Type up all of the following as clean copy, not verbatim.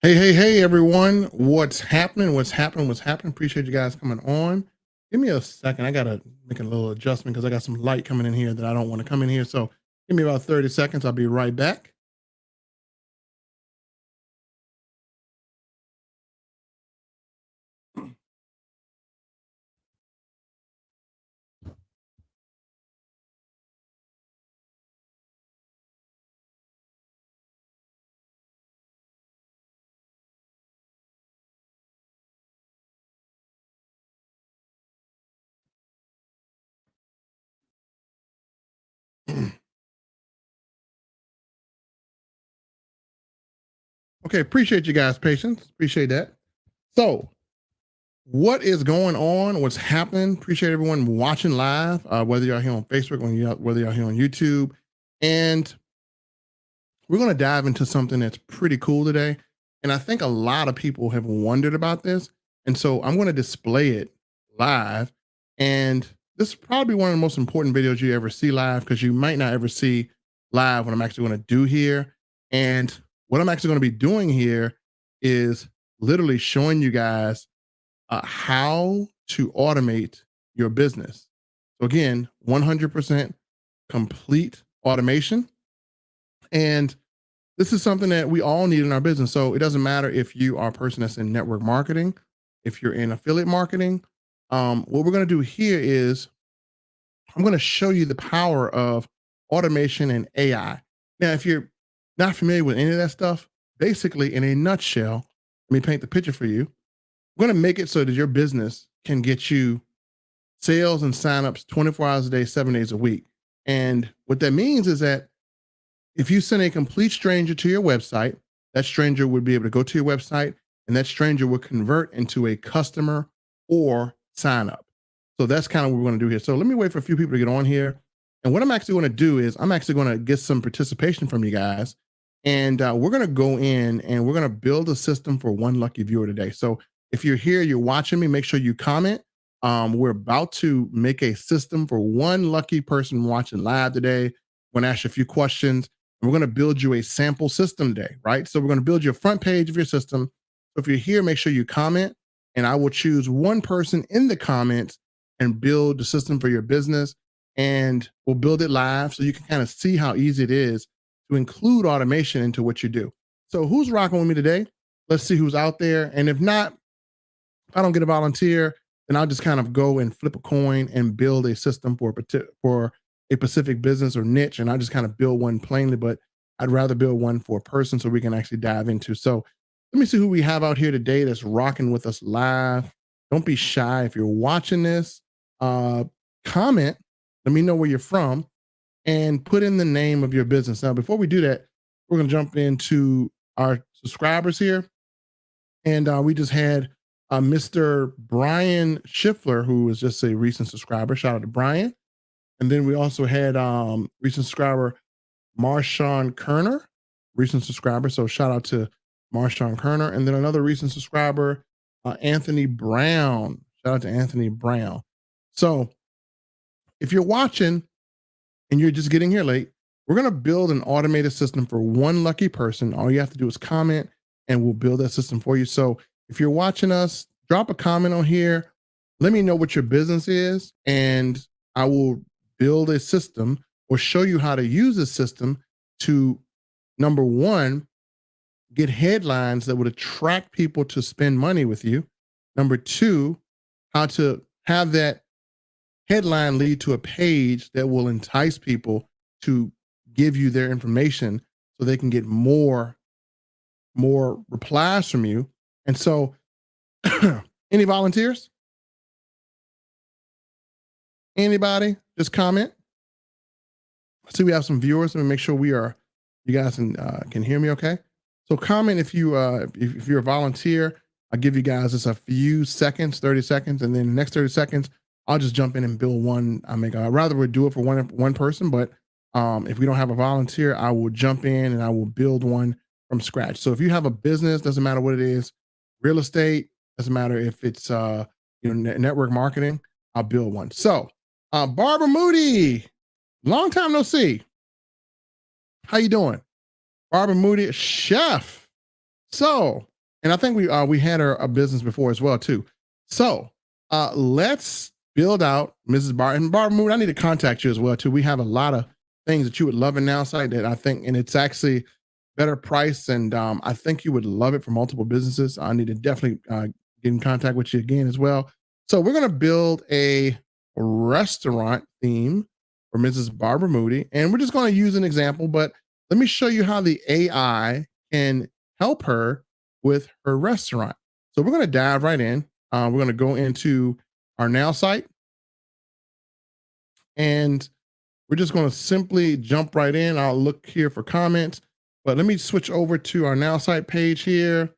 Hey, everyone. What's happening? Appreciate you guys coming on. Give me a second. I got to make a little adjustment because I got some light coming in here that I don't want to come in here. So give me about 30 seconds. I'll be right back. Okay. Appreciate you guys' patience. Appreciate that. So, what is going on? What's happening? Appreciate everyone watching live, whether you're here on Facebook, whether you're here on YouTube. And we're going to dive into something that's pretty cool today. And I think a lot of people have wondered about this. And so I'm going to display it live. And this is probably one of the most important videos you ever see live because you might not ever see live what I'm actually going to do here. And what I'm actually going to be doing here is literally showing you guys how to automate your business. So, again, 100% complete automation. And this is something that we all need in our business. So it doesn't matter if you are a person that's in network marketing, if you're in affiliate marketing. What we're going to do here is I'm going to show you the power of automation and AI. Now, if you're not familiar with any of that stuff, basically, in a nutshell, let me paint the picture for you. We're going to make it so that your business can get you sales and signups 24 hours a day, 7 days a week. And what that means is that if you send a complete stranger to your website, that stranger would be able to go to your website and that stranger would convert into a customer or sign up. So that's kind of what we're going to do here. So let me wait for a few people to get on here. And what I'm actually going to do is I'm actually going to get some participation from you guys. And we're going to go in and we're going to build a system for one lucky viewer today. So if you're here, you're watching me, make sure you comment. We're about to make a system for one lucky person watching live today. I'm going to ask you a few questions. We're going to build you a sample system today, right? So we're going to build your front page of your system. So if you're here, make sure you comment, and I will choose one person in the comments and build the system for your business. And we'll build it live so you can kind of see how easy it is to include automation into what you do. So who's rocking with me today? Let's see who's out there. And if not, if I don't get a volunteer, then I'll just kind of go and flip a coin and build a system for a specific business or niche. And I just kind of build one plainly, but I'd rather build one for a person so we can actually dive into. So let me see who we have out here today that's rocking with us live. Don't be shy. If you're watching this, uh, comment, let me know where you're from, and put in the name of your business. Now, before we do that, we're going to jump into our subscribers here. And we just had Mr. Brian Schiffler, who is just a recent subscriber. Shout out to Brian. And then we also had recent subscriber Marshawn Kerner, recent subscriber. So shout out to Marshawn Kerner. And then another recent subscriber, Anthony Brown. Shout out to Anthony Brown. So if you're watching and you're just getting here late, we're going to build an automated system for one lucky person. All you have to do is comment and we'll build that system for you. So if you're watching us, drop a comment on here. Let me know what your business is, and I will build a system or show you how to use a system to, number one, get headlines that would attract people to spend money with you. Number two, how to have that headline lead to a page that will entice people to give you their information so they can get more replies from you. And so any volunteers? Anybody? Just comment. I see we have some viewers. Let me make sure you guys can hear me okay. So comment if you're a volunteer. I'll give you guys just a few seconds, 30 seconds, and then the next 30 seconds, I'll just jump in and build one. I'd rather we do it for one person, but if we don't have a volunteer, I will jump in and I will build one from scratch. So if you have a business, doesn't matter what it is, real estate, doesn't matter if it's network marketing, I'll build one. So Barbara Moody, long time no see. How you doing? Barbara Moody, chef. So And I think we had her a business before as well too. So let's build out Mrs. Bar and Barbara Mood. I need to contact you as well too. We have a lot of things that you would love in Now Site that I think, and it's actually better price, and I think you would love it for multiple businesses. I need to definitely get in contact with you again as well. So we're gonna build a restaurant theme for Mrs. Barbara Moody, and we're just gonna use an example, but let me show you how the AI can help her with her restaurant. So we're going to dive right in. We're going to go into our Now Site, and we're just going to simply jump right in. I'll look here for comments, but let me switch over to our Now Site page here.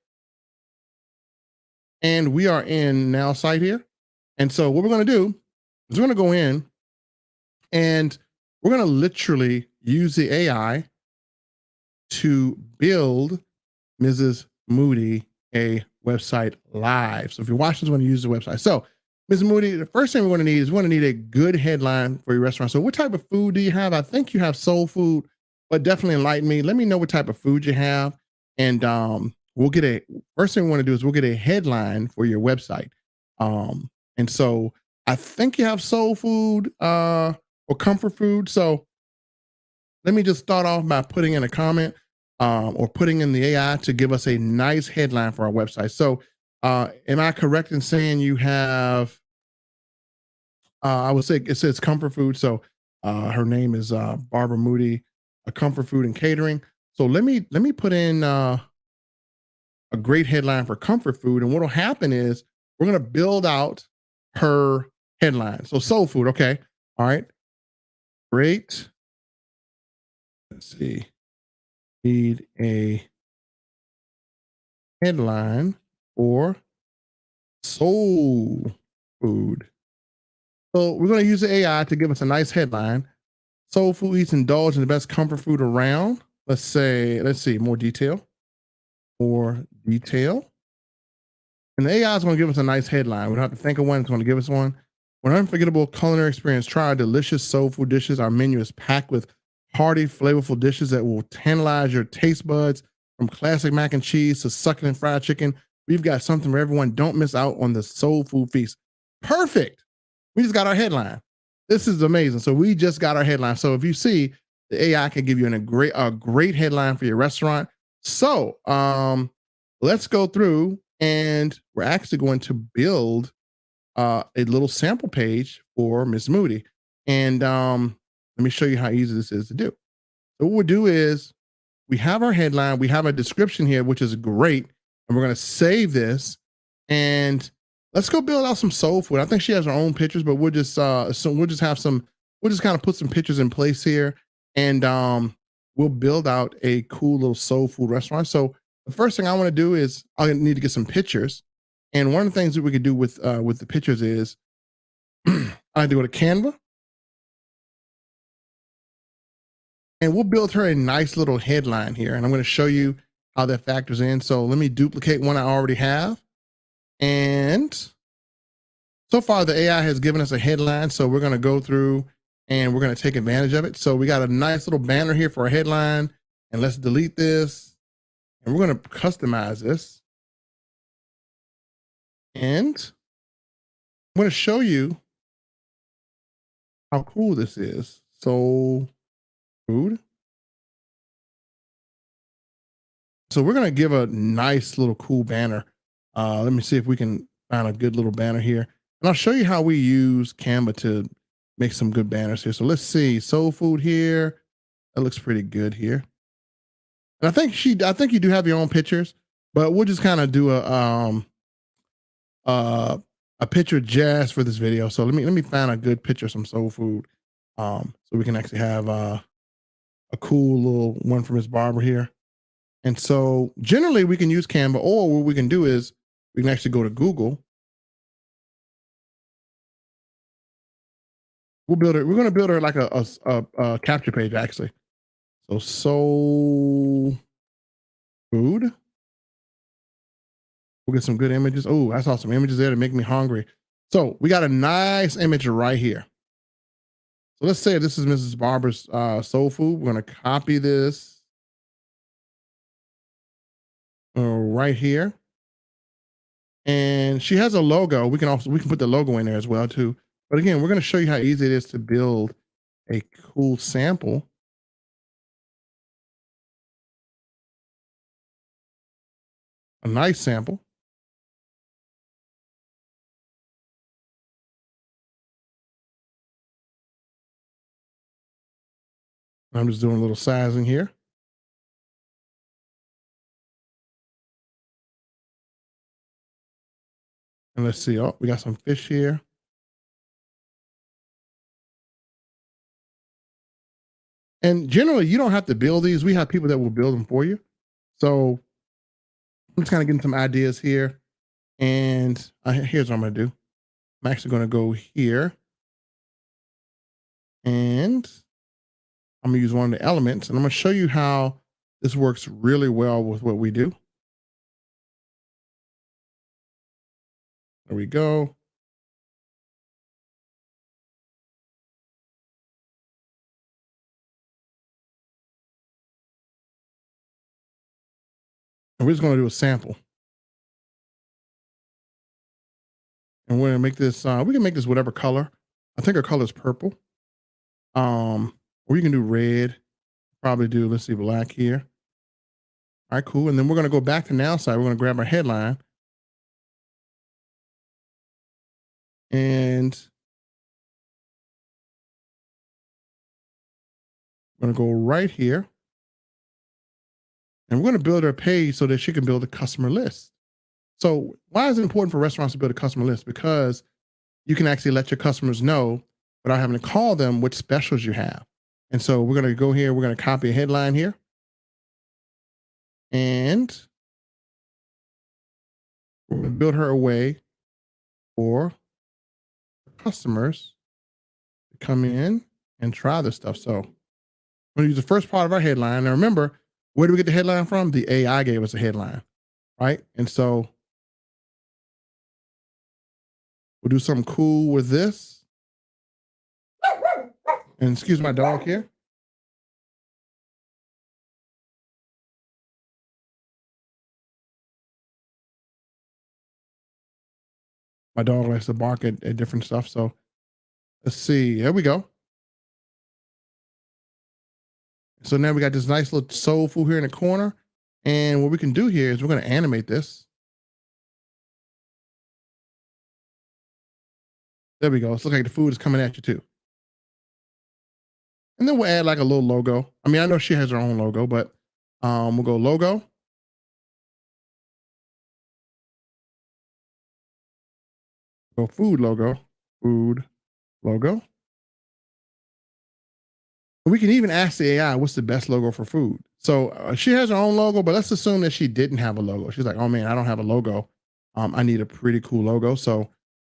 And we are in Now Site here. And so what we're going to do is we're going to go in and we're going to literally use the AI to build Mrs. Moody a website live. So if you're watching, you want to use the website. So Mrs. Moody, the first thing we want to need is we want to need a good headline for your restaurant. So what type of food do you have? I think you have soul food, but definitely enlighten me. Let me know what type of food you have. And we'll get a first thing we want to do is we'll get a headline for your website. And so I think you have soul food or comfort food. So let me just start off by putting in a comment or putting in the AI to give us a nice headline for our website. So, am I correct in saying you have? I would say it says comfort food. So, her name is Barbara Moody, a comfort food and catering. So let me put in a great headline for comfort food, and what will happen is we're going to build out her headline. So soul food, okay, all right, great. Let's see. Need a headline for soul food. So we're going to use the AI to give us a nice headline. Soul food eats indulge in the best comfort food around. Let's see, more detail. More detail. And the AI is going to give us a nice headline. We don't have to think of one, it's going to give us one. When unforgettable culinary experience, try our delicious soul food dishes. Our menu is packed with hearty, flavorful dishes that will tantalize your taste buds. From classic mac and cheese to succulent fried chicken, we've got something for everyone. Don't miss out on the soul food feast. Perfect. We just got our headline. This is amazing. So we just got our headline. So if you see, the AI can give you a great headline for your restaurant. So let's go through, and we're actually going to build a little sample page for Miss Moody. And let me show you how easy this is to do. So what we'll do is we have our headline, we have a description here, which is great. And we're going to save this, and let's go build out some soul food. I think she has her own pictures, but we'll just we'll just kind of put some pictures in place here, and we'll build out a cool little soul food restaurant. So the first thing I want to do is I need to get some pictures. And one of the things that we could do with the pictures is I had to go to Canva, and we'll build her a nice little headline here. And I'm going to show you how that factors in. So let me duplicate one I already have. And so far the AI has given us a headline. So we're going to go through and we're going to take advantage of it. So we got a nice little banner here for a headline, and let's delete this. And we're going to customize this. And I'm going to show you how cool this is. Soul food. So we're going to give a nice little cool banner. Let me see if we can find a good little banner here. And I'll show you how we use Canva to make some good banners here. So let's see, soul food here. That looks pretty good here. And I think you do have your own pictures, but we'll just kind of do a picture just for this video. So let me find a good picture of some soul food. So we can actually have a cool little one from Miss Barbara here. And so generally we can use Canva, or what we can do is we can actually go to Google. We'll build it. We're going to build her like a capture page actually. So soul food. We'll get some good images. Oh, I saw some images there to make me hungry. So we got a nice image right here. So let's say this is Mrs. Barbara's soul food. We're going to copy this right here. And she has a logo. We can put the logo in there as well too. But again, we're going to show you how easy it is to build a cool sample, a nice sample. I'm just doing a little sizing here. And let's see. Oh, we got some fish here. And generally, you don't have to build these. We have people that will build them for you. So I'm just kind of getting some ideas here. And here's what I'm going to do. I'm actually going to go here and I'm going to use one of the elements and I'm going to show you how this works really well with what we do. There we go. And we're just going to do a sample. And we're going to make this, we can make this whatever color. I think our color is purple. Or you can do red. Probably do, let's see, black here. All right, cool. And then we're going to go back to now side. We're going to grab our headline. And I'm going to go right here. And we're going to build her page so that she can build a customer list. So why is it important for restaurants to build a customer list? Because you can actually let your customers know without having to call them what specials you have. And so we're going to go here. We're going to copy a headline here. And we're going to build her a way for customers to come in and try this stuff. So I'm going to use the first part of our headline. Now remember, where do we get the headline from? The AI gave us a headline, right? And so we'll do something cool with this. And excuse my dog here. My dog likes to bark at different stuff. So let's see. There we go. So now we got this nice little soul food here in the corner. And what we can do here is we're going to animate this. There we go. It's looking like the food is coming at you too. And then we'll add like a little logo. I mean, I know she has her own logo, but we'll go logo. Go food logo. Food logo. We can even ask the AI what's the best logo for food. So she has her own logo, but let's assume that she didn't have a logo. She's like, oh man, I don't have a logo. I need a pretty cool logo. So,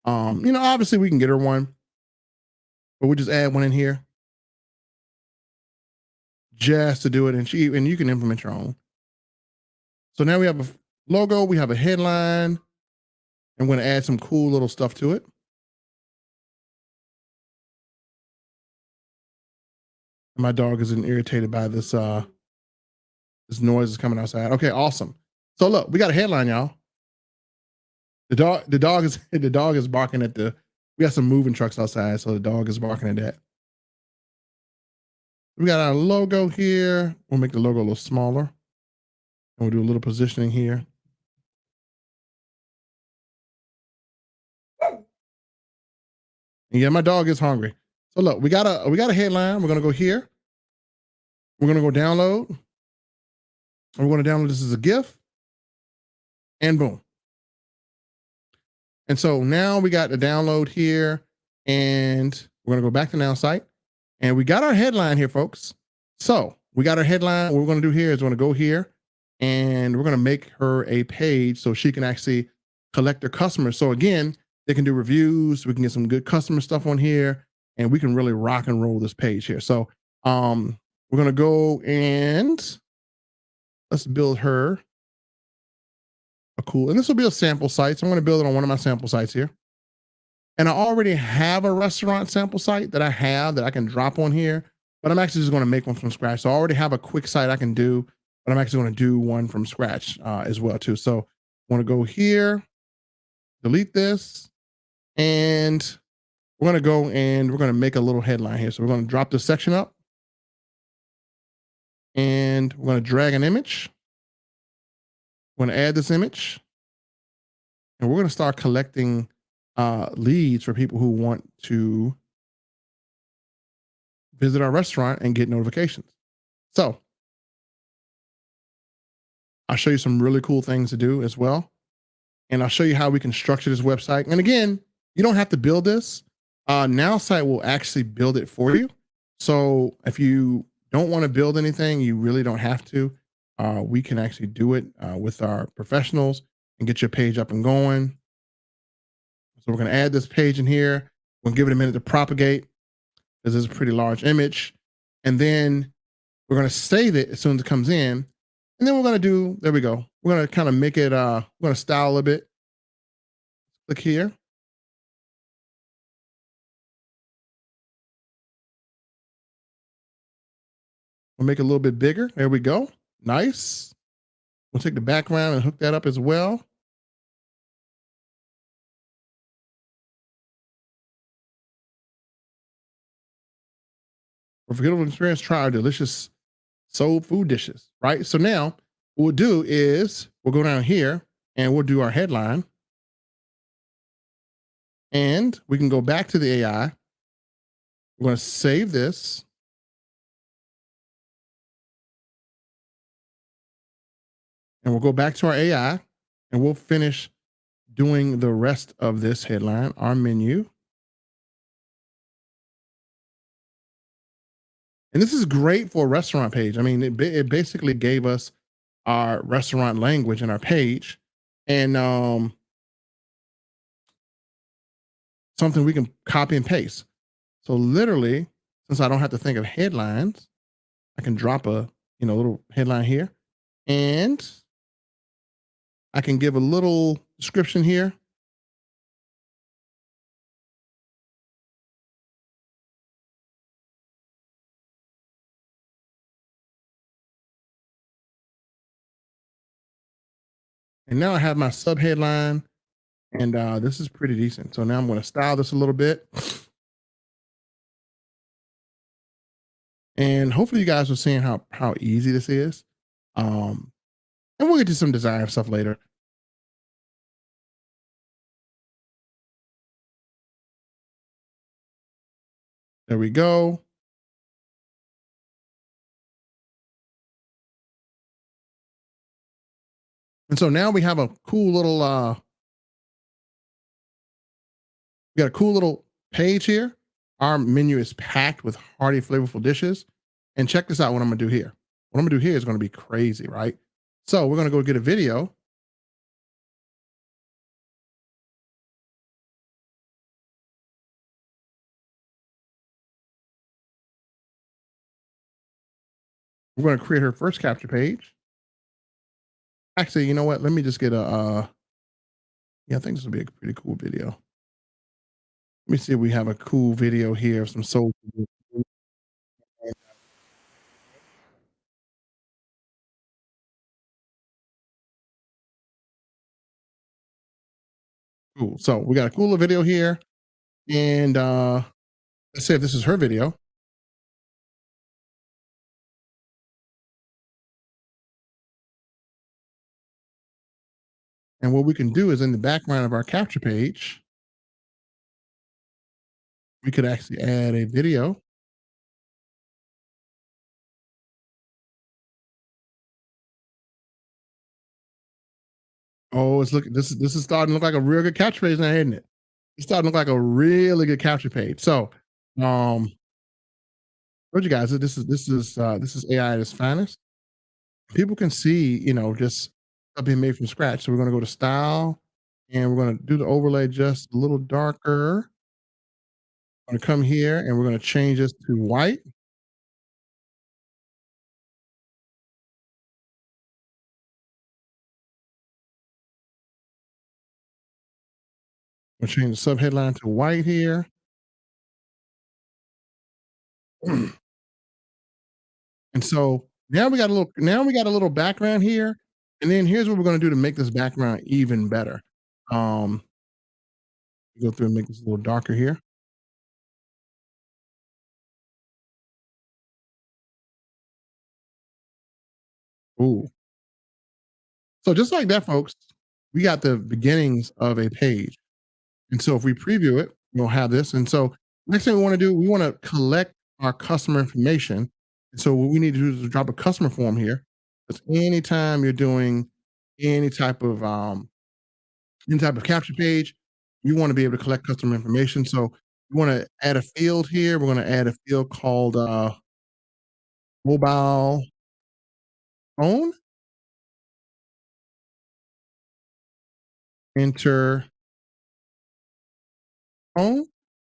obviously we can get her one, but we'll just add one in here just to do it. And you can implement your own. So now we have a logo, we have a headline. I'm going to add some cool little stuff to it. My dog is irritated by this this noise is coming outside. Okay, awesome. So look, we got a headline, y'all. The dog is barking at the. We got some moving trucks outside, so the dog is barking at that. We got our logo here. We'll make the logo a little smaller, and we'll do a little positioning here. And yeah, my dog is hungry. So look, we got a headline. We're gonna go here. We're gonna go download. And we're gonna download this as a GIF. And boom. And so now we got the download here, and we're gonna go back to now site, and we got our headline here, folks. So we got our headline. What we're gonna do here is we're gonna go here, and we're gonna make her a page so she can actually collect her customers. So again, they can do reviews. We can get some good customer stuff on here, and we can really rock and roll this page here. So we're gonna go and let's build her a cool, and this will be a sample site. So I'm going to build it on one of my sample sites here. And I already have a restaurant sample site that I can drop on here, but I'm actually just going to make one from scratch. So I already have a quick site I can do, but I'm actually going to do one from scratch as well too. So I want to go here. delete this, and we're going to go and we're going to make a little headline here. So we're going to drop this section up, and we're going to drag an image. We're going to add this image, and we're going to start collecting leads for people who want to visit our restaurant and get notifications. So I'll show you some really cool things to do as well. And I'll show you how we can structure this website. And again, you don't have to build this. NowSite will actually build it for you. So if you don't want to build anything, you really don't have to. We can actually do it with our professionals and get your page up and going. So we're going to add this page in here. We'll give it a minute to propagate because it's a pretty large image. And then we're going to save it as soon as it comes in. And then we're going to do, there we go. We're going to kind of make it, we're going to style a little bit. Click here. We'll make it a little bit bigger. There we go. Nice. We'll take the background and hook that up as well. For forgettable experience, try our delicious soul food dishes, right? So now what we'll do is we'll go down here and we'll do our headline. And we can go back to the AI. We're going to save this. And we'll go back to our AI and we'll finish doing the rest of this headline, our menu. And this is great for a restaurant page. I mean, it basically gave us our restaurant language in our page, and something we can copy and paste. So literally, since I don't have to think of headlines, I can drop a little headline here, and I can give a little description here. And now I have my sub headline, and this is pretty decent. So now I'm going to style this a little bit. And hopefully you guys are seeing how easy this is. And we'll get to some design stuff later. There we go. And so now we have a cool little we got a cool little page here. Our menu is packed with hearty, flavorful dishes. And check this out, what I'm gonna do here. What I'm gonna do here is gonna be crazy, right? So we're gonna go get a video. We're gonna create her first capture page. Actually, you know what? Let me just get a yeah, I think this will be a pretty cool video. Let me see if we have a cool video here of some soul food. Cool. So we got a cooler video here. And let's say if this is her video. And what we can do is in the background of our capture page, we could actually add a video. Oh, it's looking this is starting to look like a real good capture page now, isn't it? It's starting to look like a really good capture page. So, told you guys that this is AI at its finest. People can see, just stuff being made from scratch. So we're gonna go to style and we're gonna do the overlay just a little darker. I'm gonna come here and we're gonna change this to white. We'll change the sub headline to white here. And so now we got a little background here, and then here's what we're gonna do to make this background even better. Um, Go through and make this a little darker here. Ooh. So just like that, folks, we got the beginnings of a page. And so if we preview it, we'll have this. And so next thing we want to do, we want to collect our customer information. And so what we need to do is drop a customer form here. Because anytime you're doing any type of um, any type of capture page, you want to be able to collect customer information. So we want to add a field here. We're going to add a field called mobile phone. Enter phone.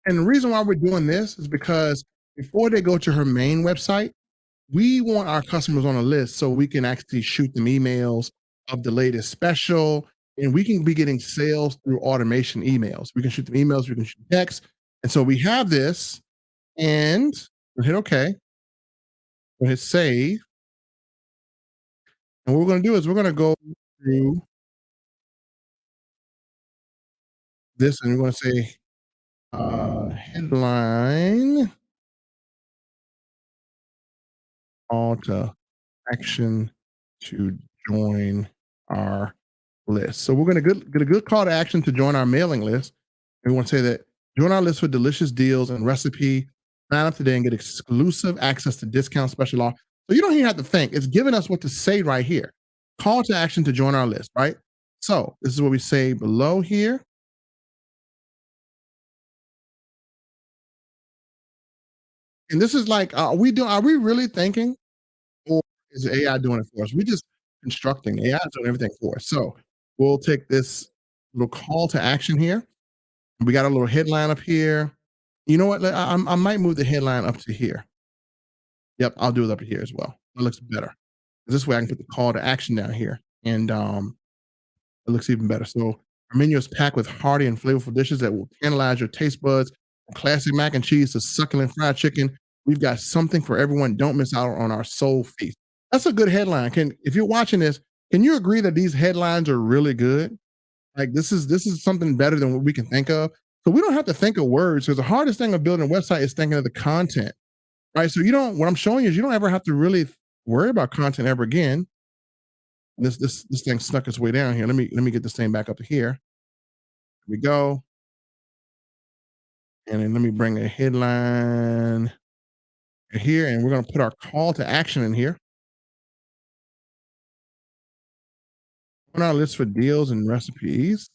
And the reason why we're doing this is because before they go to her main website, we want our customers on a list so we can actually shoot them emails of the latest special, and we can be getting sales through automation emails. We can shoot them emails, we can shoot text. And so we have this, and we'll hit OK, we'll hit save. And what we're going to do is we're going to go through this and we're going to say headline call to action to join our list. So we're going to get a good call to action to join our mailing list. We want to say that join our list for delicious deals and recipe. Sign up today and get exclusive access to discount special offer. So you don't even have to think. It's giving us what to say right here. Call to action to join our list, right? So this is what we say below here. And this is like, are we really thinking, or is AI doing it for us? We just constructing. AI is doing everything for us. So we'll take this little call to action here. We got a little headline up here. You know what? I might move the headline up to here. Yep, I'll do it up here as well. It looks better. This way I can put the call to action down here, and it looks even better. So our menu is packed with hearty and flavorful dishes that will tantalize your taste buds. From classic mac and cheese to succulent fried chicken, we've got something for everyone. Don't miss out on our soul feast. That's a good headline. If you're watching this, can you agree that these headlines are really good? Like this is something better than what we can think of. So we don't have to think of words because the hardest thing of building a website is thinking of the content, right? So you don't. What I'm showing you is you don't ever have to really worry about content ever again. This thing snuck its way down here. Let me get this thing back up to here. Here we go. And then let me bring a headline here, and we're gonna put our call to action in here. On our list for deals and recipes.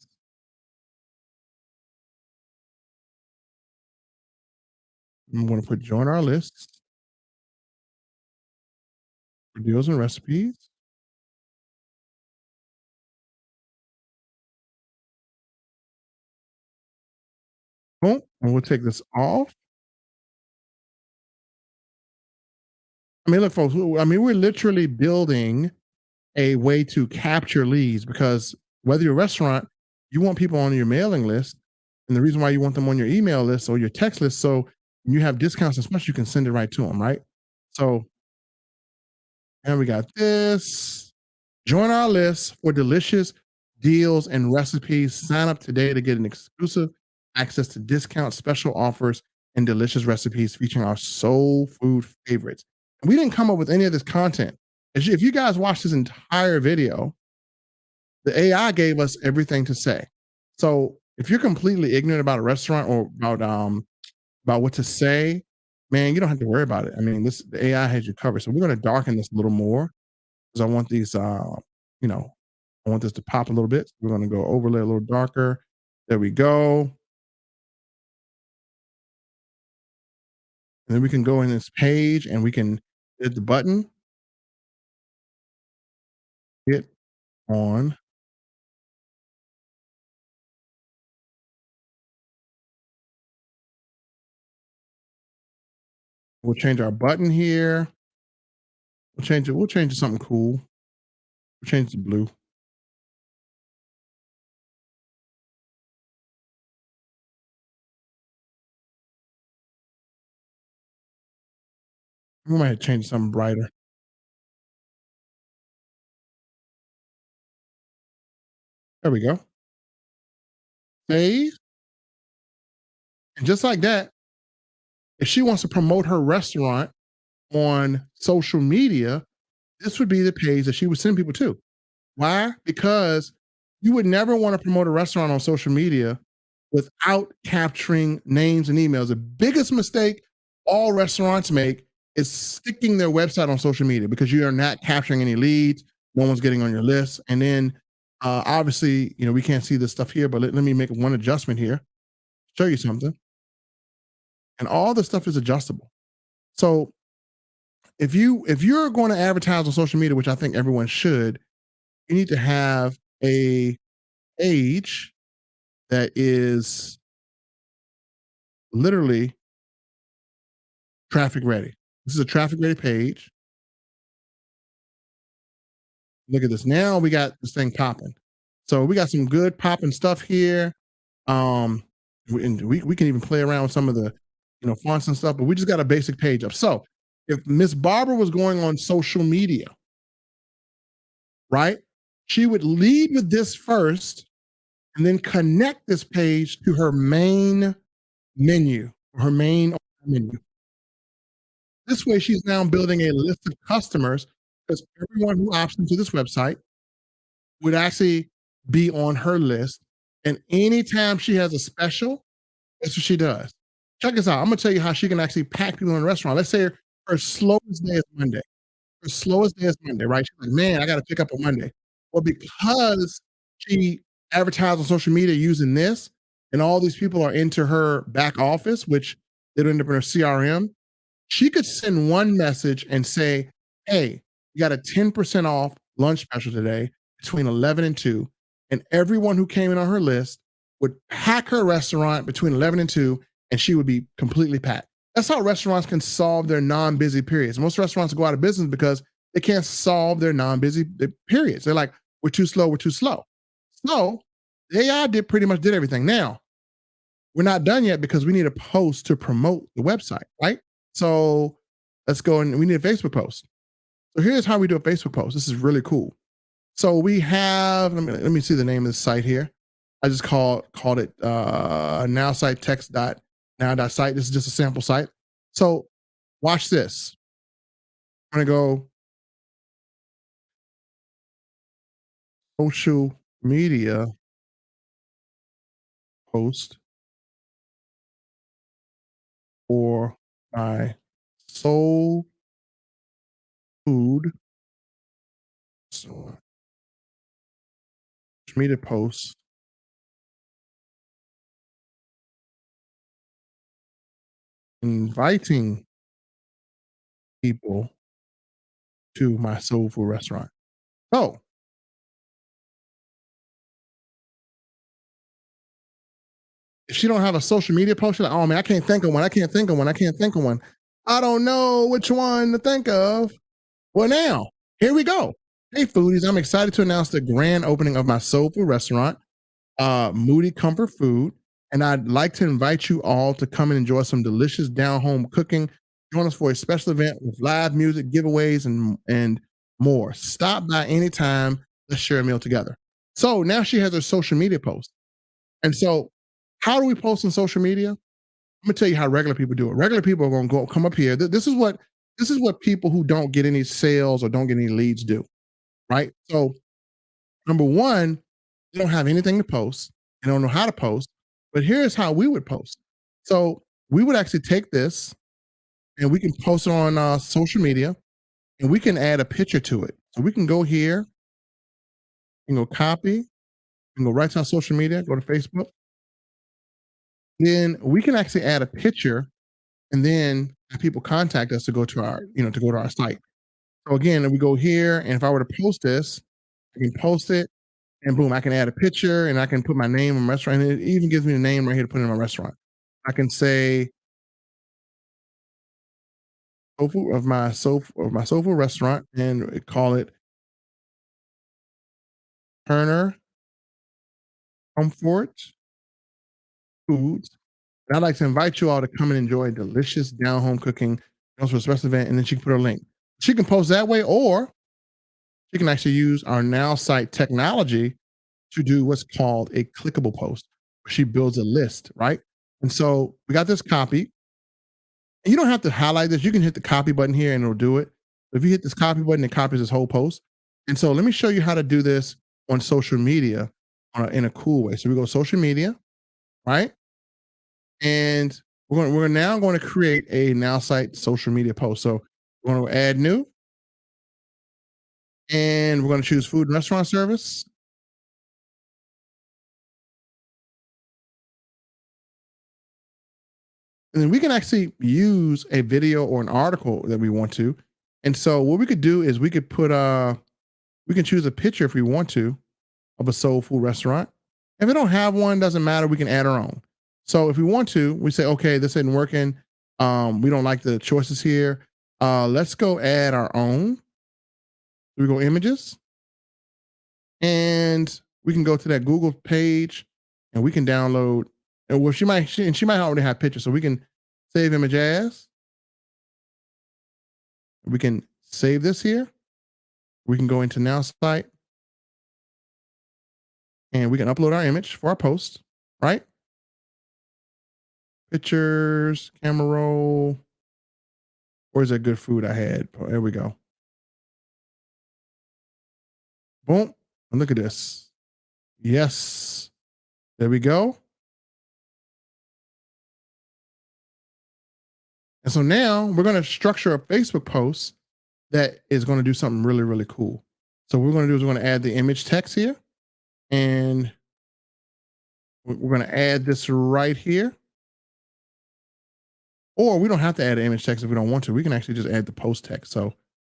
I'm gonna put join our list for deals and recipes. Boom. And we'll take this off. I mean, look, folks, we're literally building a way to capture leads because whether you're a restaurant, you want people on your mailing list. And the reason why you want them on your email list or your text list, so you have discounts and special, you can send it right to them, right? So, and we got this. Join our list for delicious deals and recipes. Sign up today to get an exclusive access to discount special offers and delicious recipes featuring our soul food favorites. And we didn't come up with any of this content. If you guys watch this entire video, the AI gave us everything to say. So if you're completely ignorant about a restaurant or about what to say, man, you don't have to worry about it. I mean, the AI has you covered. So we're going to darken this a little more because I want these, you know, I want this to pop a little bit. So we're going to go overlay a little darker. There we go. And then we can go in this page and we can hit the button, hit on. We'll change our button here. We'll change it. We'll change it to something cool. We'll change it to blue. We might change something brighter. There we go. Save. And just like that, if she wants to promote her restaurant on social media, this would be the page that she would send people to. Why? Because you would never want to promote a restaurant on social media without capturing names and emails. The biggest mistake all restaurants make is sticking their website on social media because you are not capturing any leads. No one's getting on your list. And then obviously, we can't see this stuff here, but let me make one adjustment here, show you something. And all this stuff is adjustable. So if you're going to advertise on social media, which I think everyone should, you need to have a page that is literally traffic ready. This is a traffic ready page. Look at this. Now we got this thing popping. So we got some good popping stuff here. And we can even play around with some of the fonts and stuff, but we just got a basic page up. So if Miss Barbara was going on social media, right, she would lead with this first and then connect this page to her main menu, her main menu. This way, she's now building a list of customers because everyone who opts into this website would actually be on her list. And anytime she has a special, that's what she does. Check this out. I'm gonna tell you how she can actually pack people in the restaurant. Let's say her slowest day is Monday. Her slowest day is Monday, right? She's like, man, I got to pick up on Monday. Well, because she advertised on social media using this, and all these people are into her back office, which it'll end up in her CRM, she could send one message and say, hey, you got a 10% off lunch special today between 11 and 2. And everyone who came in on her list would pack her restaurant between 11 and 2, and she would be completely packed. That's how restaurants can solve their non-busy periods. Most restaurants go out of business because they can't solve their non-busy periods. They're like, we're too slow, we're too slow. So the AI pretty much did everything. Now, we're not done yet because we need a post to promote the website, right? So let's go and we need a Facebook post. So here's how we do a Facebook post. This is really cool. So we have, let me see the name of the site here. I just called it now site text dot now.site. This is just a sample site. So watch this. I'm going to go social media post for my soul food. So, social media posts inviting people to my soul food restaurant. So if she don't have a social media post, she's like, oh man, I can't think of one. I can't think of one. I can't think of one. I don't know which one to think of. Well, now, here we go. Hey, foodies, I'm excited to announce the grand opening of my soul food restaurant, Moody Comfort Food. And I'd like to invite you all to come and enjoy some delicious down home cooking. Join us for a special event with live music, giveaways, and more. Stop by anytime. Let's share a meal together. So now she has her social media post. And so, how do we post on social media? I'm gonna tell you how regular people do it. Regular people are gonna come up here. This is what people who don't get any sales or don't get any leads do, right? So number one, they don't have anything to post. They don't know how to post. But here's how we would post. So we would actually take this and we can post it on social media, and we can add a picture to it. So we can go here and go copy and go right to our social media, go to Facebook. Then we can actually add a picture and then have people contact us to go to our site. So again, we go here, and if I were to post this, I can post it, and boom, I can add a picture, and I can put my name in my restaurant. And it even gives me the name right here to put in my restaurant. I can say sofa restaurant, and call it Turner Comfort Foods. And I'd like to invite you all to come and enjoy delicious down home cooking for a special event, and then she can put her link. She can post that way, or she can actually use our Now site technology to do what's called a clickable post. She builds a list, right? And so we got this copy. And you don't have to highlight this. You can hit the copy button here and it'll do it. If you hit this copy button, it copies this whole post. And so let me show you how to do this on social media in a cool way. So we go social media, right? And we're now going to create a now site social media post. So we're going to add new, and we're going to choose food and restaurant service. And then we can actually use a video or an article that we want to. And so what we could do is we could put we can choose a picture if we want to of a soul food restaurant. If we don't have one, doesn't matter. We can add our own. So if we want to, we say, okay, this isn't working. We don't like the choices here. Let's go add our own. We go images, and we can go to that Google page, and we can download. And well, she might already have pictures, so we can save image as. We can save this here. We can go into now site, and we can upload our image for our post, right? Pictures, camera roll. Where's that good food I had? Oh, there we go. Boom. And look at this. Yes. There we go. And so now we're going to structure a Facebook post that is going to do something really, really cool. So what we're going to do is we're going to add the image text here, and we're going to add this right here. Or we don't have to add an image text if we don't want to. We can actually just add the post text. So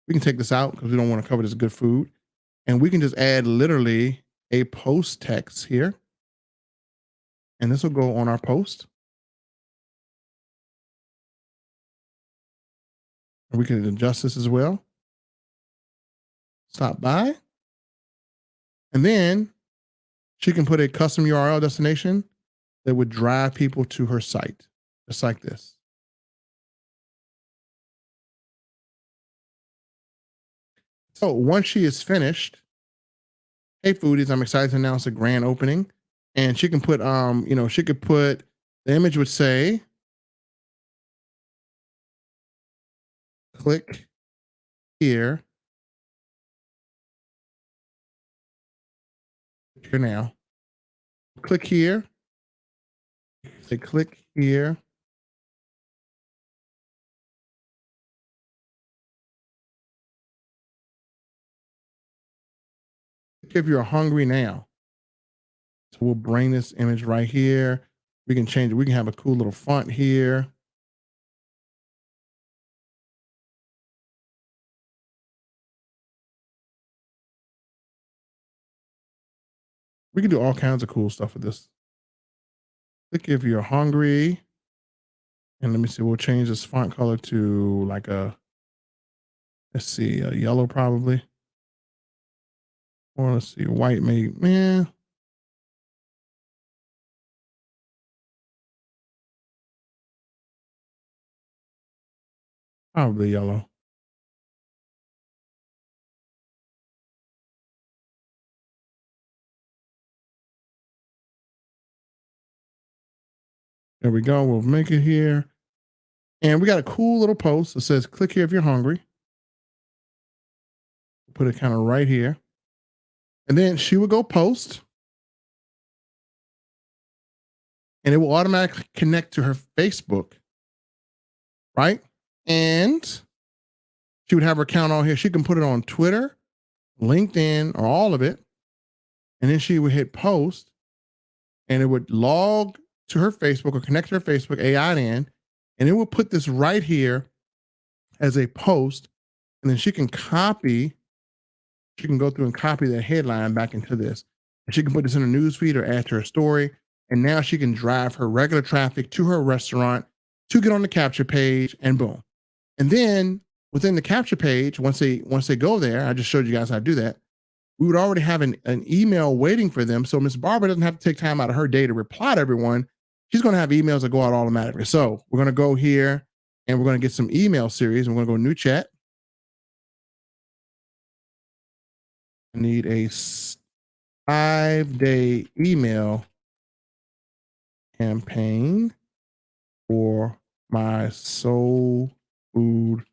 we can take this out because we don't want to cover this good food. And we can just add literally a post text here. And this will go on our post. And we can adjust this as well. Stop by. And then she can put a custom URL destination that would drive people to her site, just like this. So once she is finished, hey foodies, I'm excited to announce a grand opening. And she can put she could put the image would say, click here. Here now. Click here. Say click here. If you're hungry now. So we'll bring this image right here. We can change it. We can have a cool little font here. We can do all kinds of cool stuff with this. Click if you're hungry. And let me see, we'll change this font color to like let's see, a yellow probably. Or let's see, white maybe. Man. Probably yellow. There we go. We'll make it here. And we got a cool little post that says, click here if you're hungry. Put it kind of right here. And then she would go post. And it will automatically connect to her Facebook. Right? And she would have her account on here. She can put it on Twitter, LinkedIn, or all of it. And then she would hit post, and it would log to her Facebook or connect to her Facebook, AI in, and it will put this right here as a post. And then she can go through and copy that headline back into this. And she can put this in a news feed or add to her story. And now she can drive her regular traffic to her restaurant to get on the capture page, and boom. And then within the capture page, once they go there, I just showed you guys how to do that. We would already have an email waiting for them. So Miss Barbara doesn't have to take time out of her day to reply to everyone. She's going to have emails that go out automatically. So we're going to go here and we're going to get some email series. And we're going to go new chat. I need a 5-day email campaign. for my soul food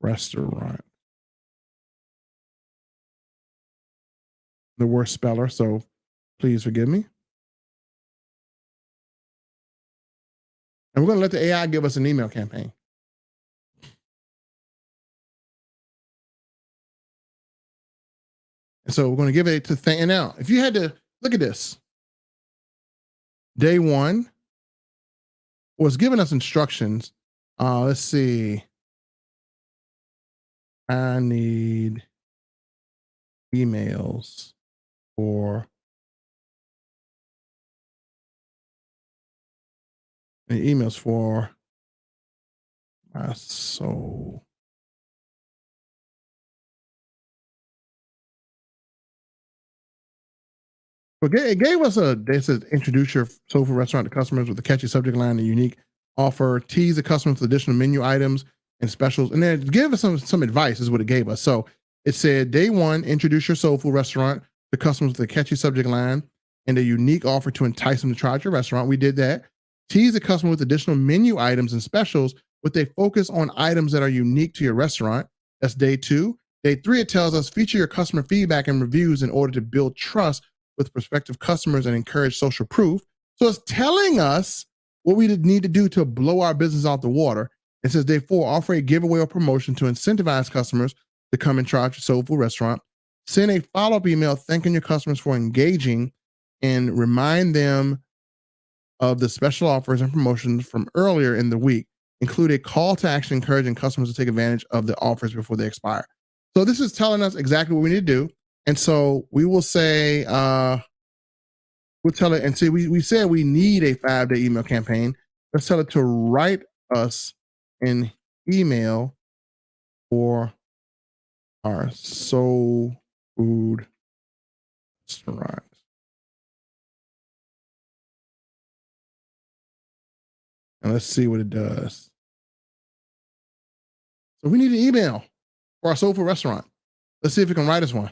restaurant. The worst speller, so please forgive me. And we're going to let the AI give us an email campaign. And so we're going to give it to and now, if you had to look at this, day one was giving us instructions. Let's see. I need emails for my soul. So it gave us they said introduce your soul food restaurant to customers with a catchy subject line and unique offer, tease the customers with additional menu items and specials, and then give us some advice is what it gave us. So it said day one, introduce your soul food restaurant to customers with a catchy subject line and a unique offer to entice them to try out your restaurant. We did that. Tease the customer with additional menu items and specials with a focus on items that are unique to your restaurant. That's day two. Day three, it tells us feature your customer feedback and reviews in order to build trust with prospective customers and encourage social proof. So it's telling us what we need to do to blow our business out the water. It says day four, offer a giveaway or promotion to incentivize customers to come and try out your soul food restaurant. Send a follow-up email thanking your customers for engaging and remind them of the special offers and promotions from earlier in the week. Include a call to action encouraging customers to take advantage of the offers before they expire. So this is telling us exactly what we need to do. And so we will say, we'll tell it and see, we said we need a 5-day email campaign. Let's tell it to write us an email for our soul food restaurant. And let's see what it does. So we need an email for our soul food restaurant. Let's see if it can write us one.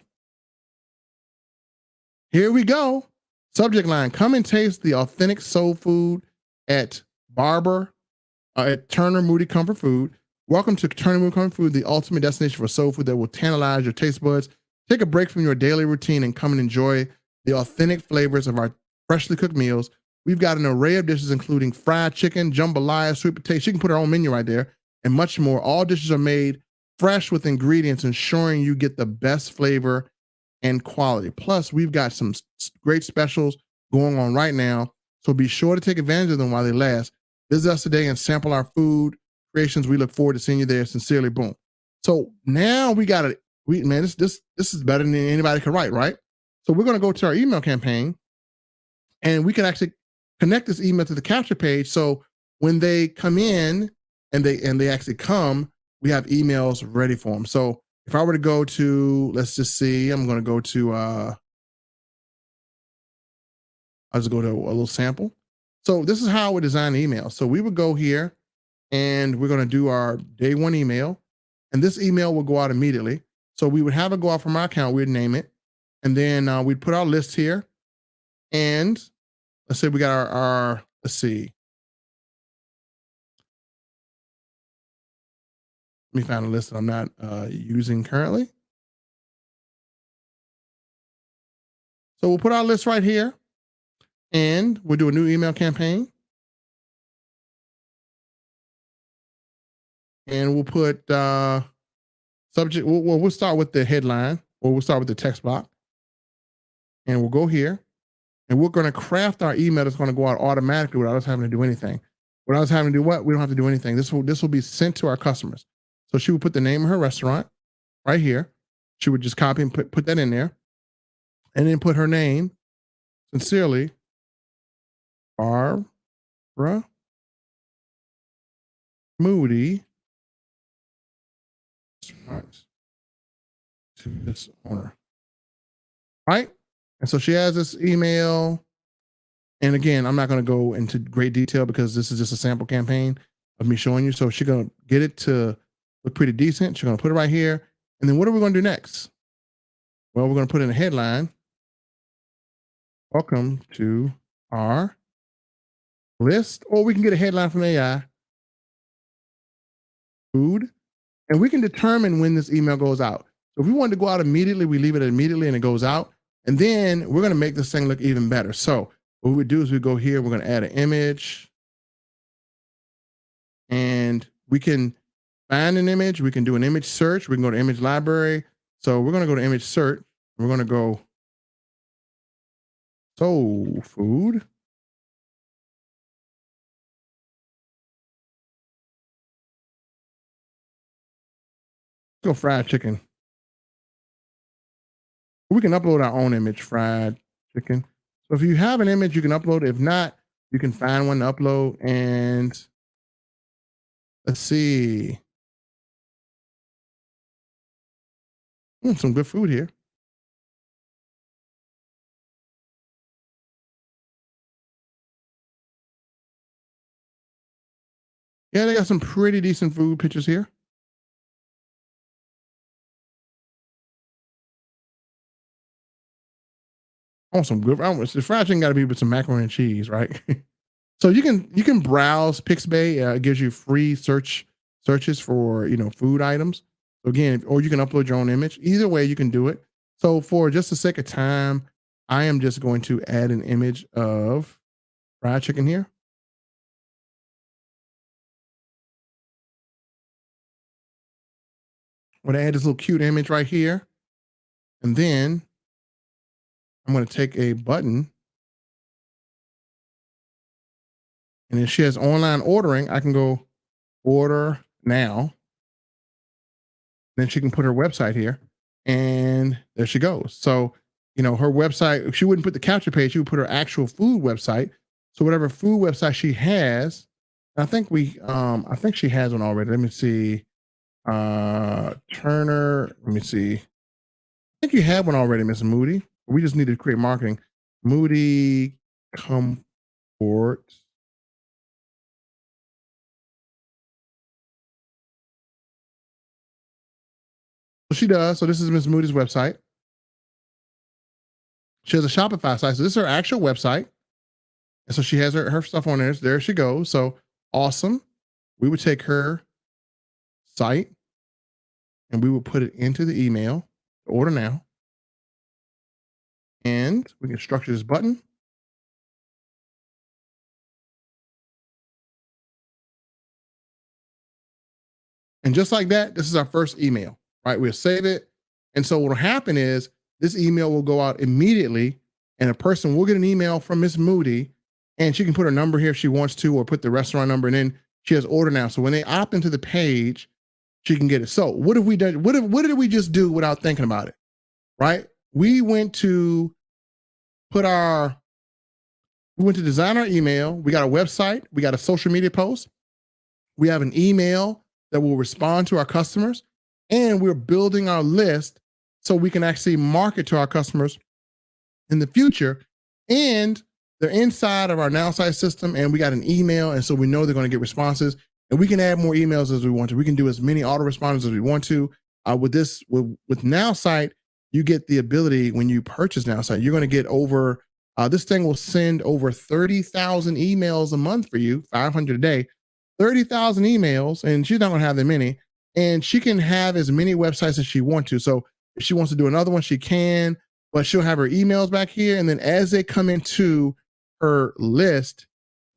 Here we go. Subject line: come and taste the authentic soul food at at Turner Moody Comfort Food. Welcome to Turner Moody Comfort Food, the ultimate destination for soul food that will tantalize your taste buds. Take a break from your daily routine and come and enjoy the authentic flavors of our freshly cooked meals. We've got an array of dishes, including fried chicken, jambalaya, sweet potato. She can put her own menu right there, and much more. All dishes are made fresh with ingredients, ensuring you get the best flavor and quality. Plus, we've got some great specials going on right now. So be sure to take advantage of them while they last. Visit us today and sample our food creations. We look forward to seeing you there. Sincerely, Boom. So now we got it. This is better than anybody can write, right? So we're going to go to our email campaign, and we can actually connect this email to the capture page. So when they come in and they actually come, we have emails ready for them. So if I were to go to, let's just see, I'm going to go to, I'll just go to a little sample. So this is how we design the email. So we would go here and we're going to do our day one email, and this email will go out immediately. So we would have it go out from our account. We'd name it, and then we'd put our list here. And let's say we got our let's see. Let me find a list that I'm not using currently. So we'll put our list right here, and we'll do a new email campaign. And we'll put subject. We'll start with the headline, or we'll start with the text block. And we'll go here, and we're going to craft our email that's going to go out automatically without us having to do anything. Without us having to do what? We don't have to do anything. This will be sent to our customers. So she would put the name of her restaurant right here. She would just copy and put that in there, and then put her name, sincerely, Barbara Moody, to this owner. Right? And so she has this email. And again, I'm not going to go into great detail because this is just a sample campaign of me showing you. So she's going to get it to look pretty decent. She's going to put it right here. And then what are we going to do next? Well, we're going to put in a headline. Welcome to our list, or we can get a headline from AI, food, and we can determine when this email goes out. So if we want to go out immediately, we leave it immediately and it goes out. And then we're going to make this thing look even better. So what we do is we go here, we're going to add an image, and we can find an image. We can do an image search. We can go to image library. So we're going to go to image search. We're going to go soul food. Let's go fried chicken. We can upload our own image, fried chicken. So if you have an image, you can upload it. If not, you can find one to upload. And let's see. Some good food here. Yeah, they got some pretty decent food pictures here. Oh, some good. The fried chicken got to be with some macaroni and cheese, right? So you can browse Pixabay. It gives you free searches for food items. So again, or you can upload your own image. Either way, you can do it. So for just the sake of time, I am just going to add an image of fried chicken here. I'm going to add this little cute image right here, and then I'm going to take a button, and if she has online ordering, I can go order now. Then she can put her website here, and there she goes. So, her website, she wouldn't put the capture page, she would put her actual food website. So whatever food website she has, I think she has one already. Let me see. Turner, let me see. I think you have one already, Miss Moody. We just need to create marketing. Moody Comfort. So she does. So this is Miss Moody's website. She has a Shopify site. So this is her actual website. And so she has her stuff on there. There she goes. So awesome. We would take her site and we would put it into the email, order now. And we can structure this button. And just like that, this is our first email, right? We'll save it. And so what will happen is this email will go out immediately, and a person will get an email from Miss Moody, and she can put her number here if she wants to, or put the restaurant number, and then she has order now. So when they opt into the page, she can get it. So what have we done? What did we just do without thinking about it? Right? We went to design our email. We got a website. We got a social media post. We have an email that will respond to our customers, and we're building our list so we can actually market to our customers in the future. And they're inside of our Now Site system, and we got an email, and so we know they're going to get responses, and we can add more emails as we want to. We can do as many autoresponders as we want to. With Now Site, you get the ability when you purchase Now Site, you're going to get over. This thing will send over 30,000 emails a month for you, 500 a day. 30,000 emails, and she's not going to have that many. And she can have as many websites as she wants to. So if she wants to do another one, she can, but she'll have her emails back here. And then as they come into her list,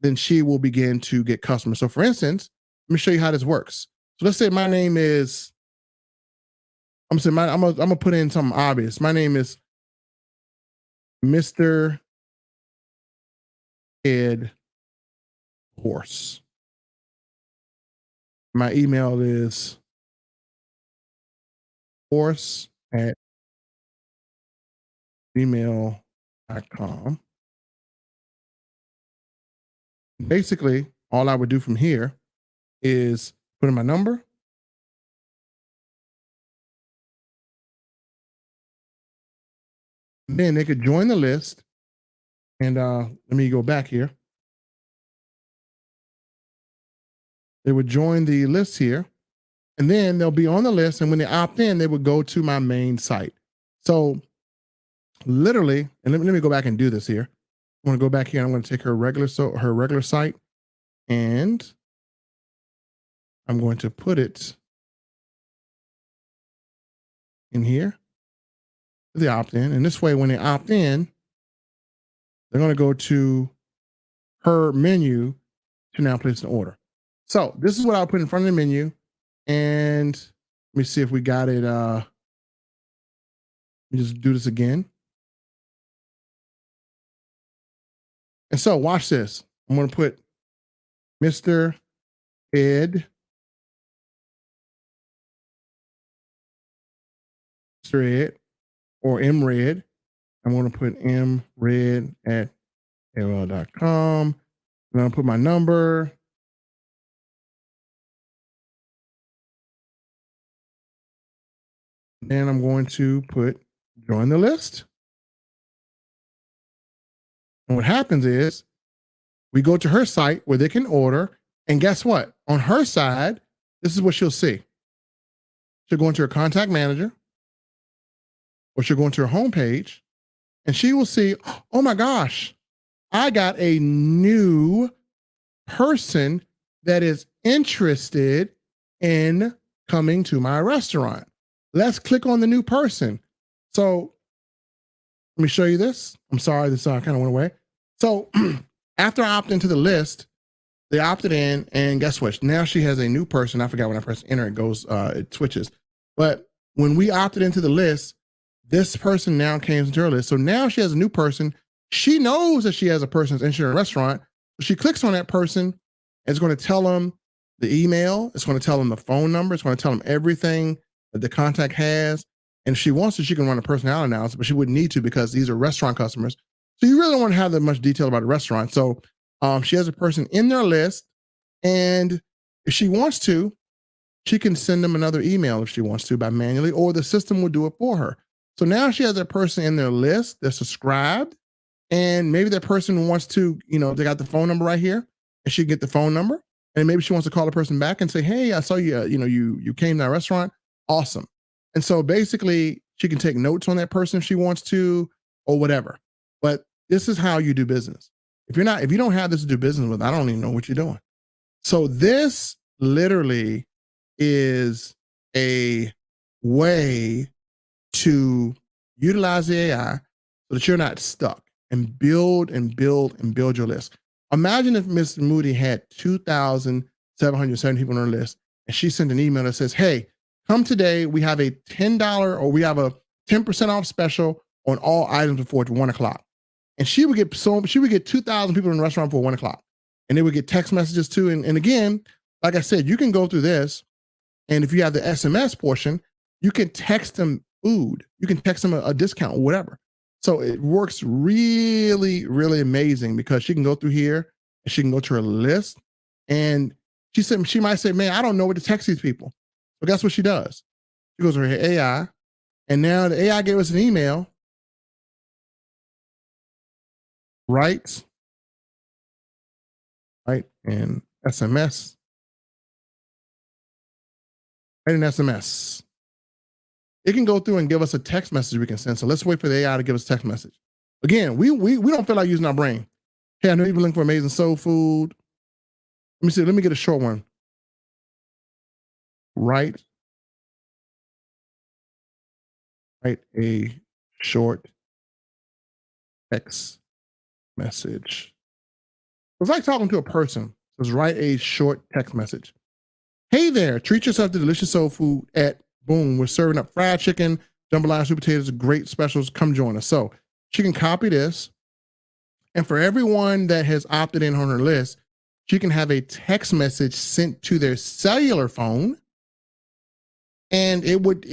then she will begin to get customers. So for instance, let me show you how this works. So let's say my name is, I'm gonna put in something obvious. My name is Mr. Ed Horse. My email is horse@gmail.com. Basically, all I would do from here is put in my number. Then they could join the list. And let me go back here. They would join the list here, and then they'll be on the list. And when they opt in, they would go to my main site. So literally, and let me go back and do this here. I'm going to go back here. I'm going to take her regular site, and I'm going to put it in here, the opt-in. And this way, when they opt in, they're going to go to her menu to now place an order. So this is what I'll put in front of the menu. And let me see if we got it. Let me just do this again. And so watch this. I'm going to put Mr. Ed. Mr. Ed or MRed. I'm going to put MRed at AOL.com. I'm going to put my number. And I'm going to put join the list. And what happens is we go to her site where they can order. And guess what? On her side, this is what she'll see. She'll go into her contact manager, or she'll go into her homepage, and she will see, oh my gosh, I got a new person that is interested in coming to my restaurant. Let's click on the new person. So let me show you this. I'm sorry, this kind of went away. So after I opt into the list, they opted in, and guess what? Now she has a new person. I forgot when I press enter, it switches. But when we opted into the list, this person now came into her list. So now she has a new person. She knows that she has a person that's interested in a restaurant. She clicks on that person. It's going to tell them the email. It's going to tell them the phone number. It's going to tell them everything that the contact has. And if she wants to, she can run a personality analysis, but she wouldn't need to because these are restaurant customers. So you really don't want to have that much detail about the restaurant. So she has a person in their list, and if she wants to, she can send them another email if she wants to by manually, or the system will do it for her. So now she has a person in their list that's subscribed, and maybe that person wants to, they got the phone number right here, and she can get the phone number, and maybe she wants to call the person back and say, hey, I saw you, you came to our restaurant. Awesome. And so basically she can take notes on that person if she wants to, or whatever. But this is how you do business. If you don't have this to do business with, I don't even know what you're doing. So this literally is a way to utilize the AI so that you're not stuck, and build your list. Imagine if Miss Moody had 2,770 people on her list, and she sent an email that says, hey, come today. We have a $10 or we have a 10% off special on all items before 1 o'clock. And she would get 2,000 people in the restaurant for 1 o'clock. And they would get text messages too. And again, like I said, you can go through this. And if you have the SMS portion, you can text them food. You can text them a discount or whatever. So it works really, really amazing because she can go through here and she can go to her list. And she might say, man, I don't know what to text these people. So guess what she does? She goes to her AI, and now the AI gave us an email, right? And SMS. Right in SMS. It can go through and give us a text message we can send. So let's wait for the AI to give us a text message. Again, we don't feel like using our brain. Hey, I know you've been looking for amazing soul food. Let me see. Let me get a short one. Write a short text message. It's like talking to a person. Just write a short text message. Hey there, treat yourself to delicious soul food at Boom. We're serving up fried chicken, jambalaya, sweet potatoes, great specials. Come join us. So she can copy this. And for everyone that has opted in on her list, she can have a text message sent to their cellular phone, and it would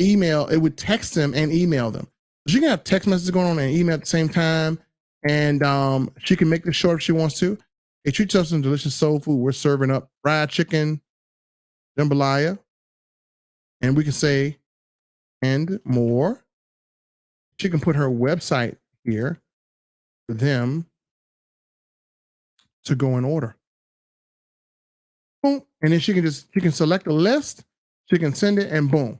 text them and email them. She can have text messages going on and email at the same time. And she can make this short if she wants to. Hey, treat yourself some delicious soul food. We're serving up fried chicken, jambalaya, and we can say, and more. She can put her website here for them to go and order. Boom. And then she can select a list, she can send it, and boom.